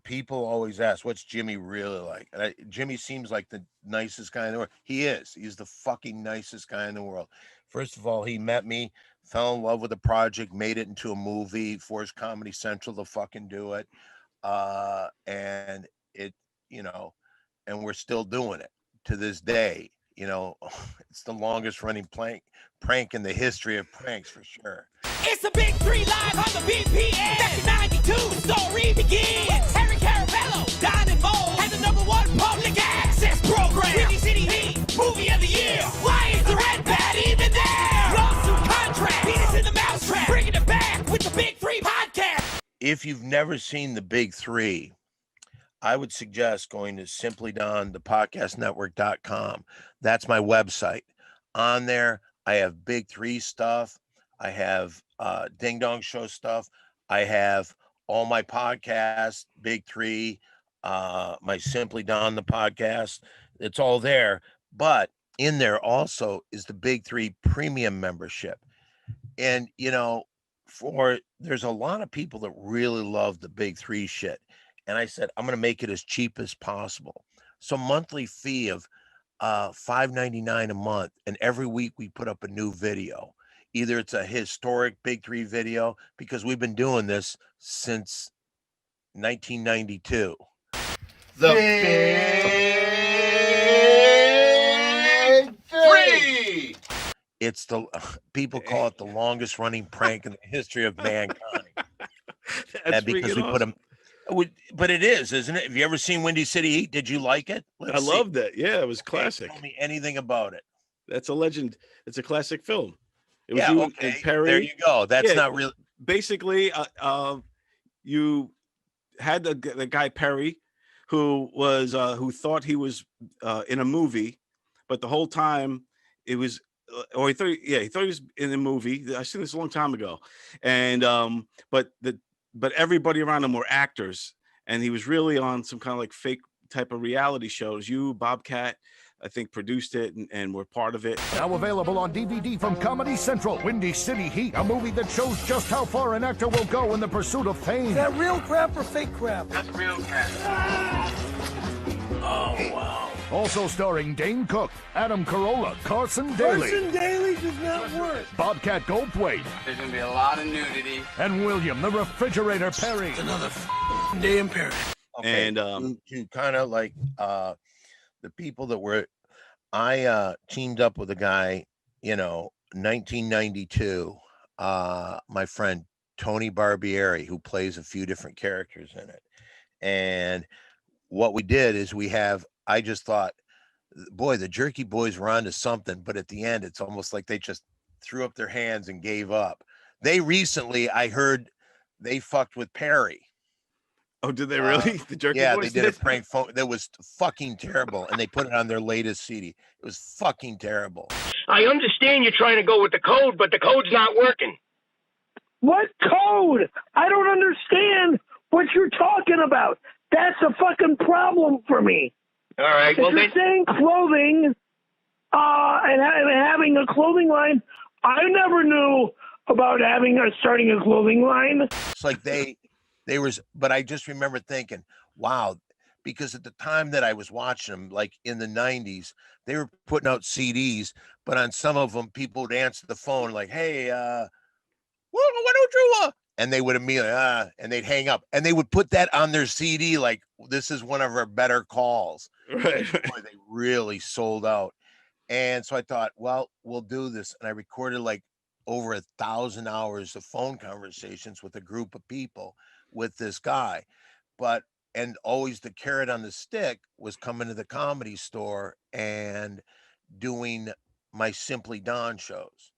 people always ask, what's Jimmy really like? And Jimmy seems like the nicest guy in the world. He is. He's the fucking nicest guy in the world. First of all, he met me, fell in love with the project, made it into a movie, forced Comedy Central to fucking do it. And it, and we're still doing it to this day. It's the longest running prank in the history of pranks for sure. It's a big 3 live on the BPN. Back in 92, the story begins. Harry Caramello, Don and Mo, and the #1 public access program. Windy City Heat, movie of the year. Why is the red bat even there? Lawsuit contract, penis in the mousetrap. Bringing it back with the Big 3 podcast. If you've never seen the Big 3, I would suggest going to simply.thepodcastnetwork.com. That's my website. On there, I have Big 3 stuff. I have Ding Dong Show stuff. I have all my podcasts, Big 3, my Simply Don the podcast. It's all there. But in there also is the Big 3 premium membership. And, there's a lot of people that really love the Big 3 shit. And I said, I'm going to make it as cheap as possible. So monthly fee of $5.99 a month. And every week we put up a new video. either it's a historic Big Three video, because we've been doing this since 1992. The Big Three. It's people call it the longest running prank in the history of mankind. That's because we freaking put awesome. them. But it is, isn't it? Have you ever seen Windy City Heat? Did you like it? I loved it. Yeah, it was Okay, classic. tell me anything about it. That's a legend. It's a classic film. It was Yeah, you okay. and Perry. There you go. That's Yeah, not real. Basically, you had the guy Perry, who was who thought he was in a movie, but the whole time it was, or he thought he was in a movie. I seen this a long time ago, and but everybody around him were actors, and he was really on some kind of like fake type of reality shows. You, Bobcat, I think, produced it and were part of it. Now available on DVD from Comedy Central, Windy City Heat, a movie that shows just how far an actor will go in the pursuit of fame. Is that real crap or fake crap? That's real crap. Oh, wow. Also starring Dane Cook, Adam Carolla, Carson Daly. Carson Daly does not work. Bobcat Goldthwait. There's gonna be a lot of nudity. And William the Refrigerator Perry. It's another day in Perry. Okay, And to kind of like the people that were, I teamed up with a guy, 1992, my friend Tony Barbieri, who plays a few different characters in it. And what we did is I just thought, boy, the Jerky Boys were onto something, but at the end, it's almost like they just threw up their hands and gave up. They recently, I heard, they fucked with Perry. Oh, did they really? The Jerky Yeah, Boys they did a prank phone that was fucking terrible, and they put it on their latest CD. It was fucking terrible. I understand you're trying to go with the code, but the code's not working. What code? I don't understand what you're talking about. That's a fucking problem for me. All right, If well you're then. saying clothing and having a clothing line, I never knew about starting a clothing line. It's like they but I just remember thinking, wow, because at the time that I was watching them, like in the 90s, they were putting out CDs, but on some of them, people would answer the phone like, hey, why don't you, and they would immediately, and they'd hang up, and they would put that on their CD like, this is one of our better calls. Right. Boy, they really sold out. And so I thought, well, we'll do this. And I recorded like over 1,000 hours of phone conversations with a group of people with this guy. And always the carrot on the stick was coming to the Comedy Store and doing my Simply Don shows.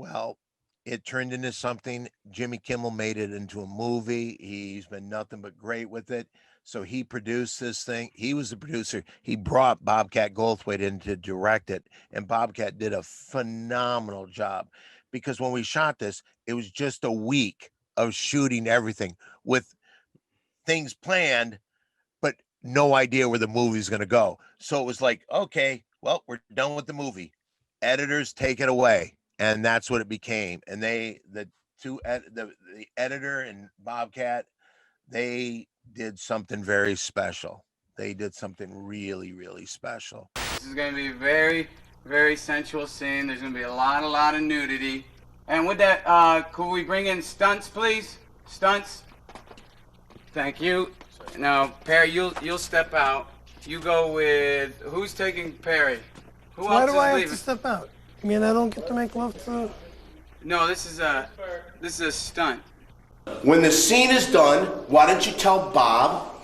Well, it turned into something. Jimmy Kimmel made it into a movie. He's been nothing but great with it. So he produced this thing. He was the producer. He brought Bobcat Goldthwait in to direct it. And Bobcat did a phenomenal job, because when we shot this, it was just a week of shooting everything with things planned, but no idea where the movie's going to go. So it was like, okay, well, we're done with the movie. Editors, take it away. And that's what it became. And the editor and Bobcat, they did something very special. They did something really, really special. This is going to be a very, very sensual scene. There's going to be a lot of nudity. And with that, could we bring in stunts, please? Stunts. Thank you. Now, Perry, you'll step out. You go with, who's taking Perry? Who Why else do is I have leaving? to step out? I mean, I don't get to make love to. No, this is a stunt. When the scene is done, why don't you tell Bob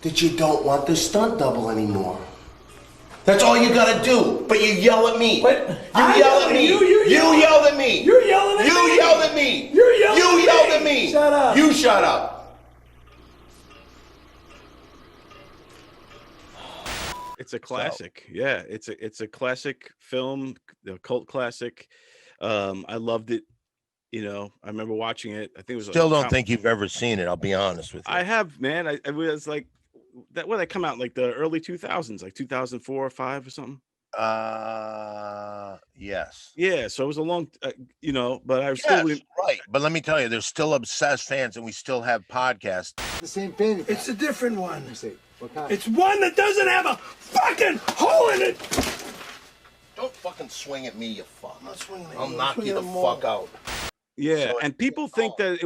that you don't want the stunt double anymore? That's all you gotta do. But you yell at me. What? You yell at me. You yelled at me. You're yelling at me. You yelled at me. You're yelling You at me. yelled at me. Shut up. You shut up. It's a classic. Yeah, it's a classic film, a cult classic. I loved it. I remember watching it. I think it was Still don't think you've ever seen it. I'll be honest with you. I have, man. I was like that when they come out like the early 2000s, like 2004 or 5 or something. Yes. Yeah, so it was a long, but I was Yes, still right. But let me tell you, there's still obsessed fans, and we still have podcasts. The same thing. It's a different one. What kind? It's one that doesn't have a fucking hole in it. Don't fucking swing at me, you fuck. I'm not swinging at you. I'll I'm knock you swinging the at them all. fuck out. Yeah, So and people think that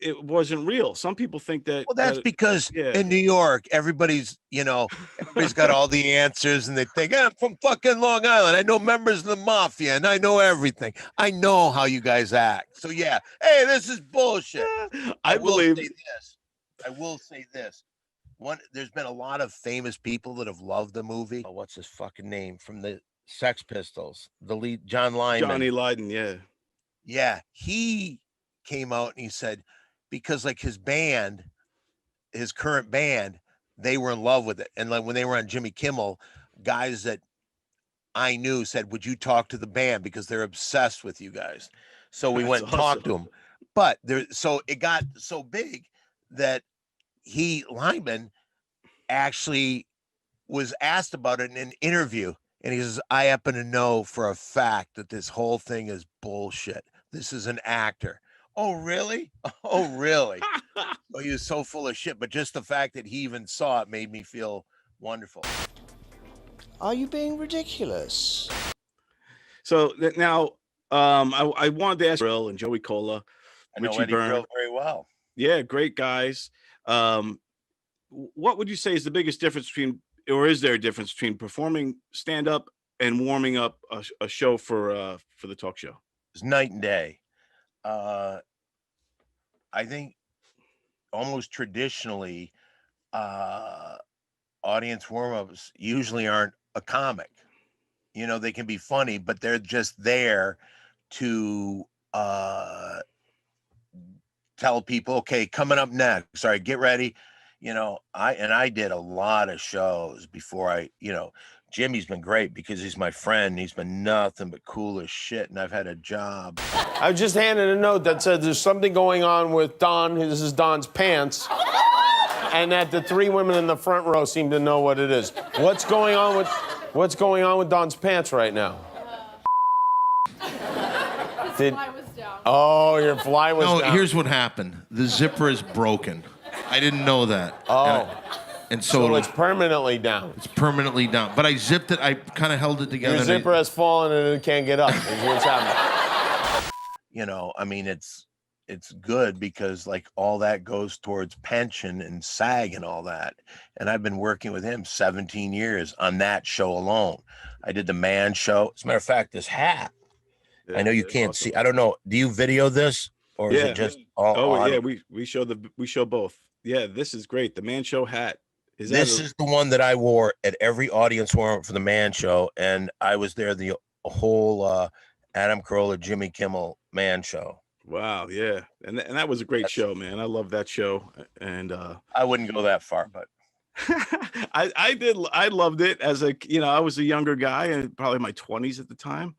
it wasn't real. Some people think that. Well, that's because yeah. in New York, everybody's got all the answers, and they think, I'm from fucking Long Island. I know members of the mafia, and I know everything. I know how you guys act. So yeah, hey, this is bullshit. I believe. Say this. I will say this. There's been a lot of famous people that have loved the movie. Oh, what's his fucking name from the Sex Pistols? The lead, John Lyman. Johnny Lydon, yeah. Yeah, he came out and he said, because like his band, his current band, they were in love with it. And like when they were on Jimmy Kimmel, guys that I knew said, would you talk to the band? Because they're obsessed with you guys. So we went and talked to them. But so it got so big that Lyman actually was asked about it in an interview. And he says, I happen to know for a fact that this whole thing is bullshit. This is an actor. Oh, really? Oh, really? Well, he was so full of shit. But just the fact that he even saw it made me feel wonderful. Are you being ridiculous? So now, I wanted to ask Brill and Joey Cola, I know Richie Eddie Byrne. Brill very well. Yeah, great guys. What would you say is the biggest difference between, or is there a difference between performing stand-up and warming up a show for the talk show? It's night and day. I think almost traditionally, audience warm-ups usually aren't a comic. They can be funny, but they're just there to tell people, okay, coming up next. Sorry, get ready. I did a lot of shows before Jimmy's been great because he's my friend. He's been nothing but cool as shit, and I've had a job. I was just handed a note that said there's something going on with Don. This is Don's pants. And that the three women in the front row seem to know what it is. What's going on with Don's pants right now? Fly was down. Oh, your fly was down. No, here's what happened. The zipper is broken. I didn't know that. Oh. And so it's permanently down. It's permanently down. But I zipped it. I kind of held it together. Your zipper has fallen and it can't get up. Is what's happening. It's good because like all that goes towards pension and SAG and all that. And I've been working with him 17 years on that show alone. I did the Man Show. As a matter of fact, this hat, I know you can't see. I don't know. Do you video this or is it just all? Oh audio? yeah, we show both. Yeah, this is great. The Man Show hat. This is the one that I wore at every audience warm-up for the Man Show, and I was there the whole Adam Carolla, Jimmy Kimmel Man Show. Wow, yeah, and that was a great show, man. I love that show, and I wouldn't go that far, but I did. I loved it as I was a younger guy and probably in my 20s at the time,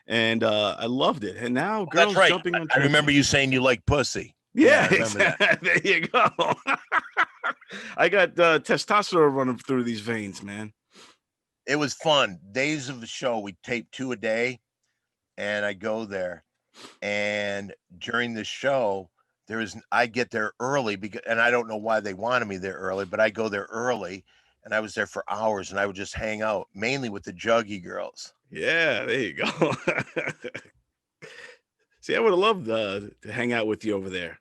and I loved it. And now girls that's right. jumping on. I remember you saying you like pussy. Yeah, I remember that. there you go. I got testosterone running through these veins, man. It was fun. Days of the show, we taped 2 a day, and I go there. And during the show, I get there early and I don't know why they wanted me there early, but I go there early, and I was there for hours, and I would just hang out mainly with the juggy girls. Yeah, there you go. See, I would have loved to hang out with you over there.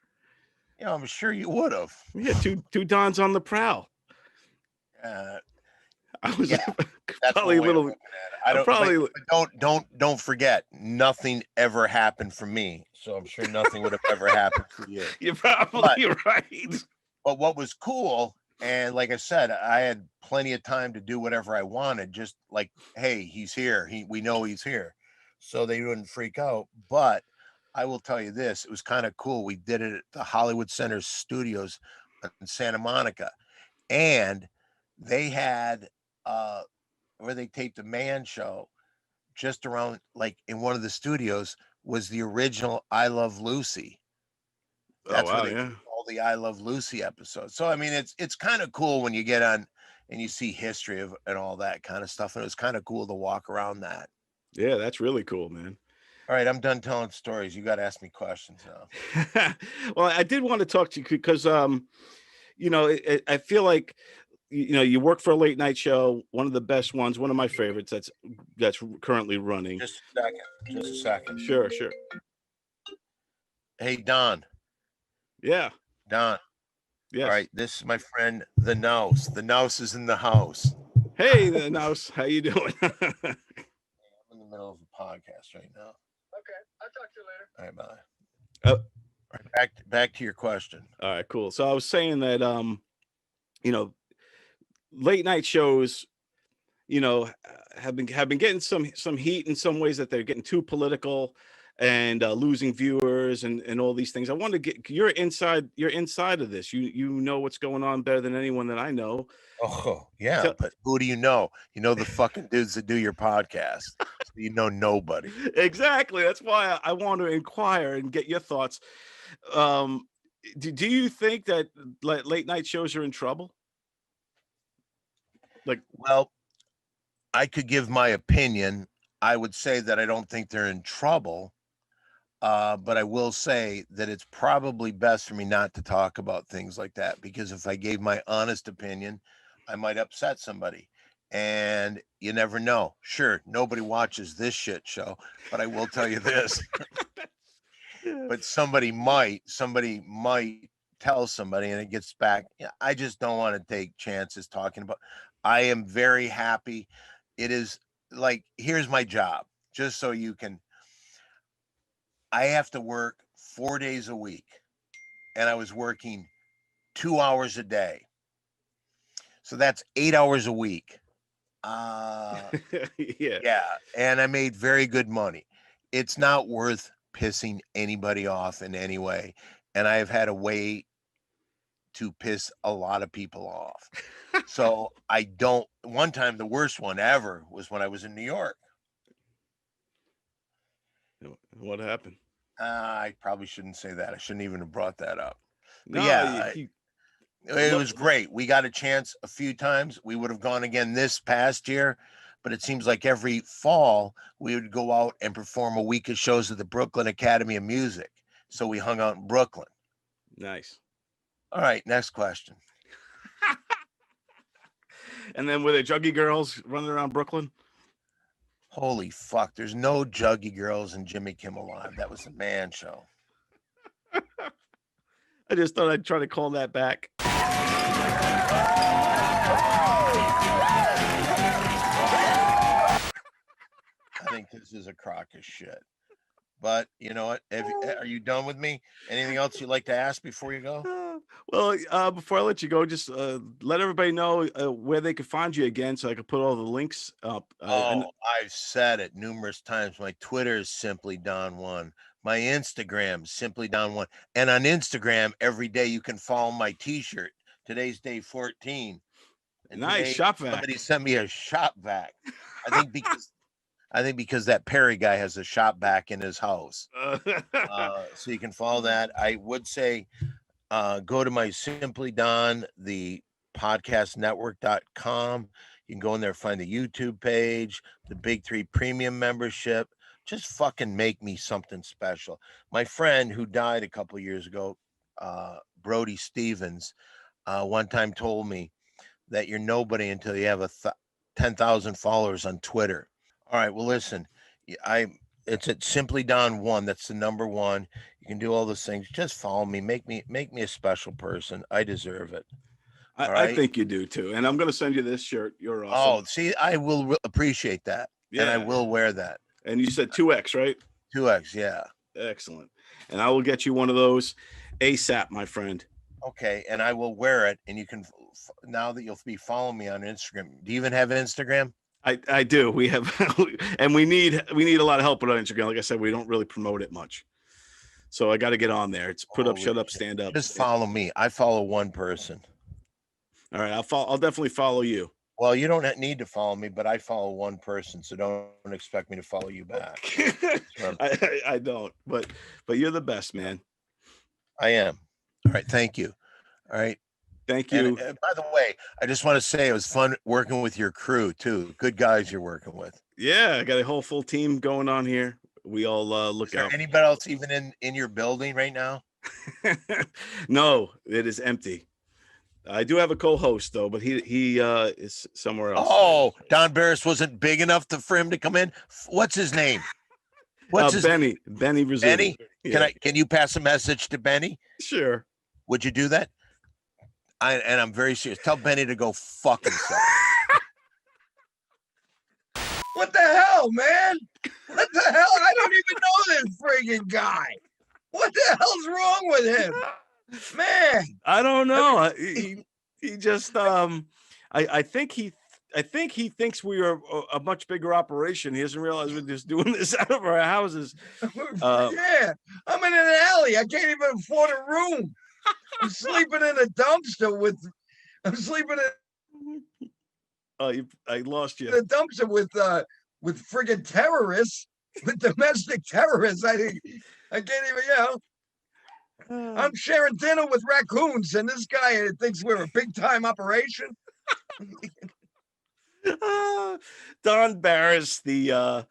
Yeah, I'm sure you would have. Yeah, two Dons on the prowl. I was probably a little. Don't forget, nothing ever happened for me, so I'm sure nothing would have ever happened for you. You're probably right. But what was cool, and like I said, I had plenty of time to do whatever I wanted. Just like, hey, he's here. We know he's here, so they wouldn't freak out. But I will tell you this: it was kind of cool. We did it at the Hollywood Center Studios in Santa Monica, and they had where they taped the Man Show, just around like in one of the studios was the original I Love Lucy. That's where they did all the I Love Lucy episodes. So I mean, it's kind of cool when you get on and you see history of and all that kind of stuff. And it was kind of cool to walk around that. Yeah, that's really cool, man. All right, I'm done telling stories. You got to ask me questions now. Well, I did want to talk to you because, I feel like, you work for a late night show, one of the best ones, one of my favorites that's currently running. Just a second. Just a second. Sure. Hey, Don. Yeah. Don. Yes. All right, this is my friend, the Nouse. The Nouse is in the house. Hey, the Nouse. How you doing? I'm in the middle of a podcast right now. Okay, I'll talk to you later. All right, bye. Oh. All right, back to your question. All right, cool. So I was saying that, late night shows, have been getting some heat in some ways, that they're getting too political and losing viewers and all these things. I want to get you're inside of this. You know what's going on better than anyone that I know. Oh, yeah, but who do you know? You know the fucking dudes that do your podcast. So you know nobody. Exactly. That's why I want to inquire and get your thoughts. Do you think that late night shows are in trouble? Well, I could give my opinion. I would say that I don't think they're in trouble. But I will say that it's probably best for me not to talk about things like that, because if I gave my honest opinion, I might upset somebody. And you never know. Sure, nobody watches this shit show, but I will tell you this. But somebody might tell somebody, and it gets back. I just don't want to take chances talking about. I am very happy. It is like, here's my job, just so you can. I have to work 4 days a week, and I was working 2 hours a day. So that's 8 hours a week. Yeah. And I made very good money. It's not worth pissing anybody off in any way. And I've had a way to piss a lot of people off. So one time, the worst one ever was when I was in New York. What happened? I probably shouldn't say that. I shouldn't even have brought that up. But No, yeah, it was great. We got a chance a few times. We would have gone again this past year, but it seems like every fall we would go out and perform a week of shows at the Brooklyn Academy of Music. So we hung out in Brooklyn. Nice. All right, next question. And then were there juggy girls running around Brooklyn? Holy fuck, there's no juggy girls in Jimmy Kimmel Live. That was a man show. I just thought I'd try to call that back. I think this is a crock of shit. But you know what? Are you done with me? Anything else you'd like to ask before you go? Well, before I let you go, just let everybody know where they can find you again, so I can put all the links up. I've said it numerous times. My Twitter is Simply Don1. My Instagram, Simply Don1. And on Instagram, every day you can follow my T-shirt. Today's day 14. And nice shop vac. Somebody sent me a shop vac. I think because that Perry guy has a shop vac in his house. So you can follow that. I would say go to my Simply Don, the podcastnetwork.com. You can go in there, find the YouTube page, the Big 3 premium membership. Just fucking make me something special. My friend who died a couple of years ago, Brody Stevens, one time told me that you're nobody until you have 10,000 followers on Twitter. All right, well, listen, it's at Simply Don1. That's the number 1. You can do all those things. Just follow me. Make me a special person. I deserve it. I think you do too. And I'm going to send you this shirt. You're awesome. Oh, see, I will appreciate that. Yeah. And I will wear that. And you said 2X, right? 2X, yeah. Excellent. And I will get you one of those ASAP, my friend. Okay, and I will wear it. And you can, now that you'll be following me on Instagram. Do you even have Instagram? I do. We have, and we need a lot of help with Instagram. Like I said, we don't really promote it much. So I got to get on there. It's put up, shut up, stand up. Just follow me. I follow one person. All right, I'll definitely follow you. Well, you don't need to follow me, but I follow one person, so don't expect me to follow you back. I don't, but you're the best, man. I am. All right, thank you. All right, Thank you. And by the way, I just want to say it was fun working with your crew too. Good guys you're working with. Yeah, I got a whole full team going on here. We all look Is there out. anybody else even in your building right now? No, it is empty. I do have a co-host though, but he is somewhere else. Oh, Don Barris wasn't big enough for him to come in. What's his name? What's his Benny Rizzuti. Benny? Yeah. Can you pass a message to Benny? Sure. Would you do that? And I'm very serious. Tell Benny to go fuck himself. What the hell, man? What the hell? I don't even know this friggin' guy. What the hell's wrong with him? Man. I don't know. He just I think he thinks we are a much bigger operation. He doesn't realize we're just doing this out of our houses. Yeah, I'm in an alley. I can't even afford a room. I'm sleeping in a dumpster with. I'm sleeping in. Oh, I lost you. The dumpster with friggin' terrorists, with domestic terrorists. I can't even. I'm sharing dinner with raccoons, and this guy thinks we're a big time operation. Don Barris, check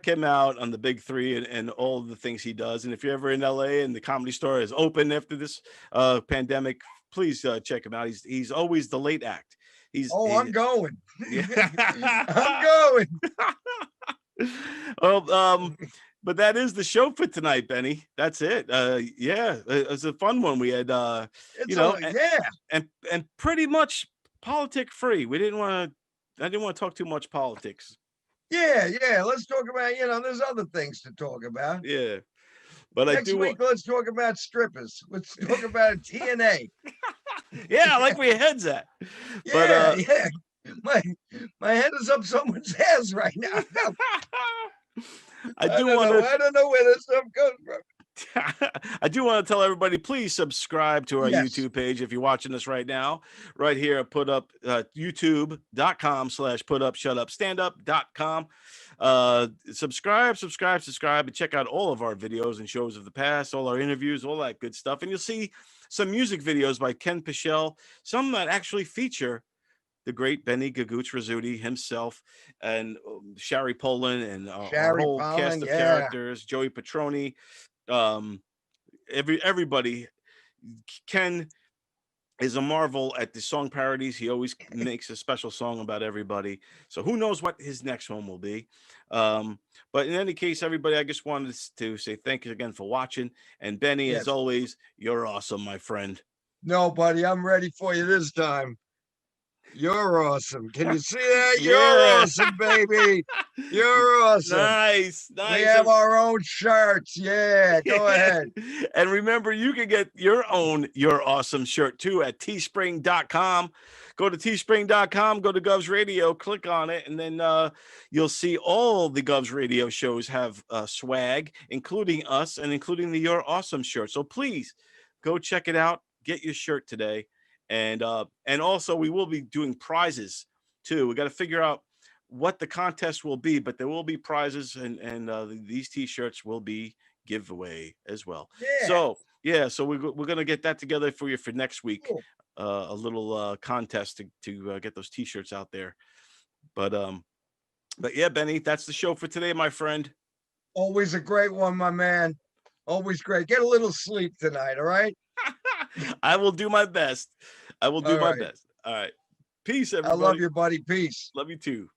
him out on the Big Three and all of the things he does. And if you're ever in LA and the Comedy Store is open after this pandemic, please check him out. He's always the late act. I'm going. Yeah. I'm going. Well, but that is the show for tonight, Benny. That's it. It was a fun one. We had, and pretty much politic free. I didn't want to talk too much politics. Yeah. Let's talk about, there's other things to talk about. Yeah. But next week, let's talk about strippers. Let's talk about TNA. Yeah, I like where your head's at. Yeah, yeah. My head is up someone's ass right now. I don't know where this stuff comes from. I do want to tell everybody, please subscribe to our YouTube page if you're watching this right now, right here at youtube.com/putupshutupstandup.com. Subscribe, and check out all of our videos and shows of the past, all our interviews, all that good stuff. And you'll see some music videos by Ken Pichelle, some that actually feature the great Benny Gagooch Rizzuti himself, and Shari Polin, and our whole cast of characters, Joey Petroni, everybody. Ken is a marvel at the song parodies. He always makes a special song about everybody. So who knows what his next one will be. But in any case, everybody, I just wanted to say thank you again for watching. And Benny, as always, you're awesome, my friend. No, buddy, I'm ready for you this time. You're awesome. Can you see that? You're awesome, baby. You're awesome. Nice. We have our own shirts. Yeah, go ahead. And remember, you can get your own You're Awesome shirt too at teespring.com. Go to teespring.com, go to Govs Radio, click on it, and then you'll see all the Govs Radio shows have swag, including us and including the You're Awesome shirt. So please go check it out. Get your shirt today. And also we will be doing prizes too. We got to figure out what the contest will be, but there will be prizes, and these t-shirts will be giveaway as well. So we're going to get that together for you for next week. Cool. A little contest to get those t-shirts out there. But yeah, Benny, that's the show for today, my friend. Always a great one, my man. Always great. Get a little sleep tonight. All right. I will do my best. I will do my best. All right. Peace, everybody. I love you, buddy. Peace. Love you too.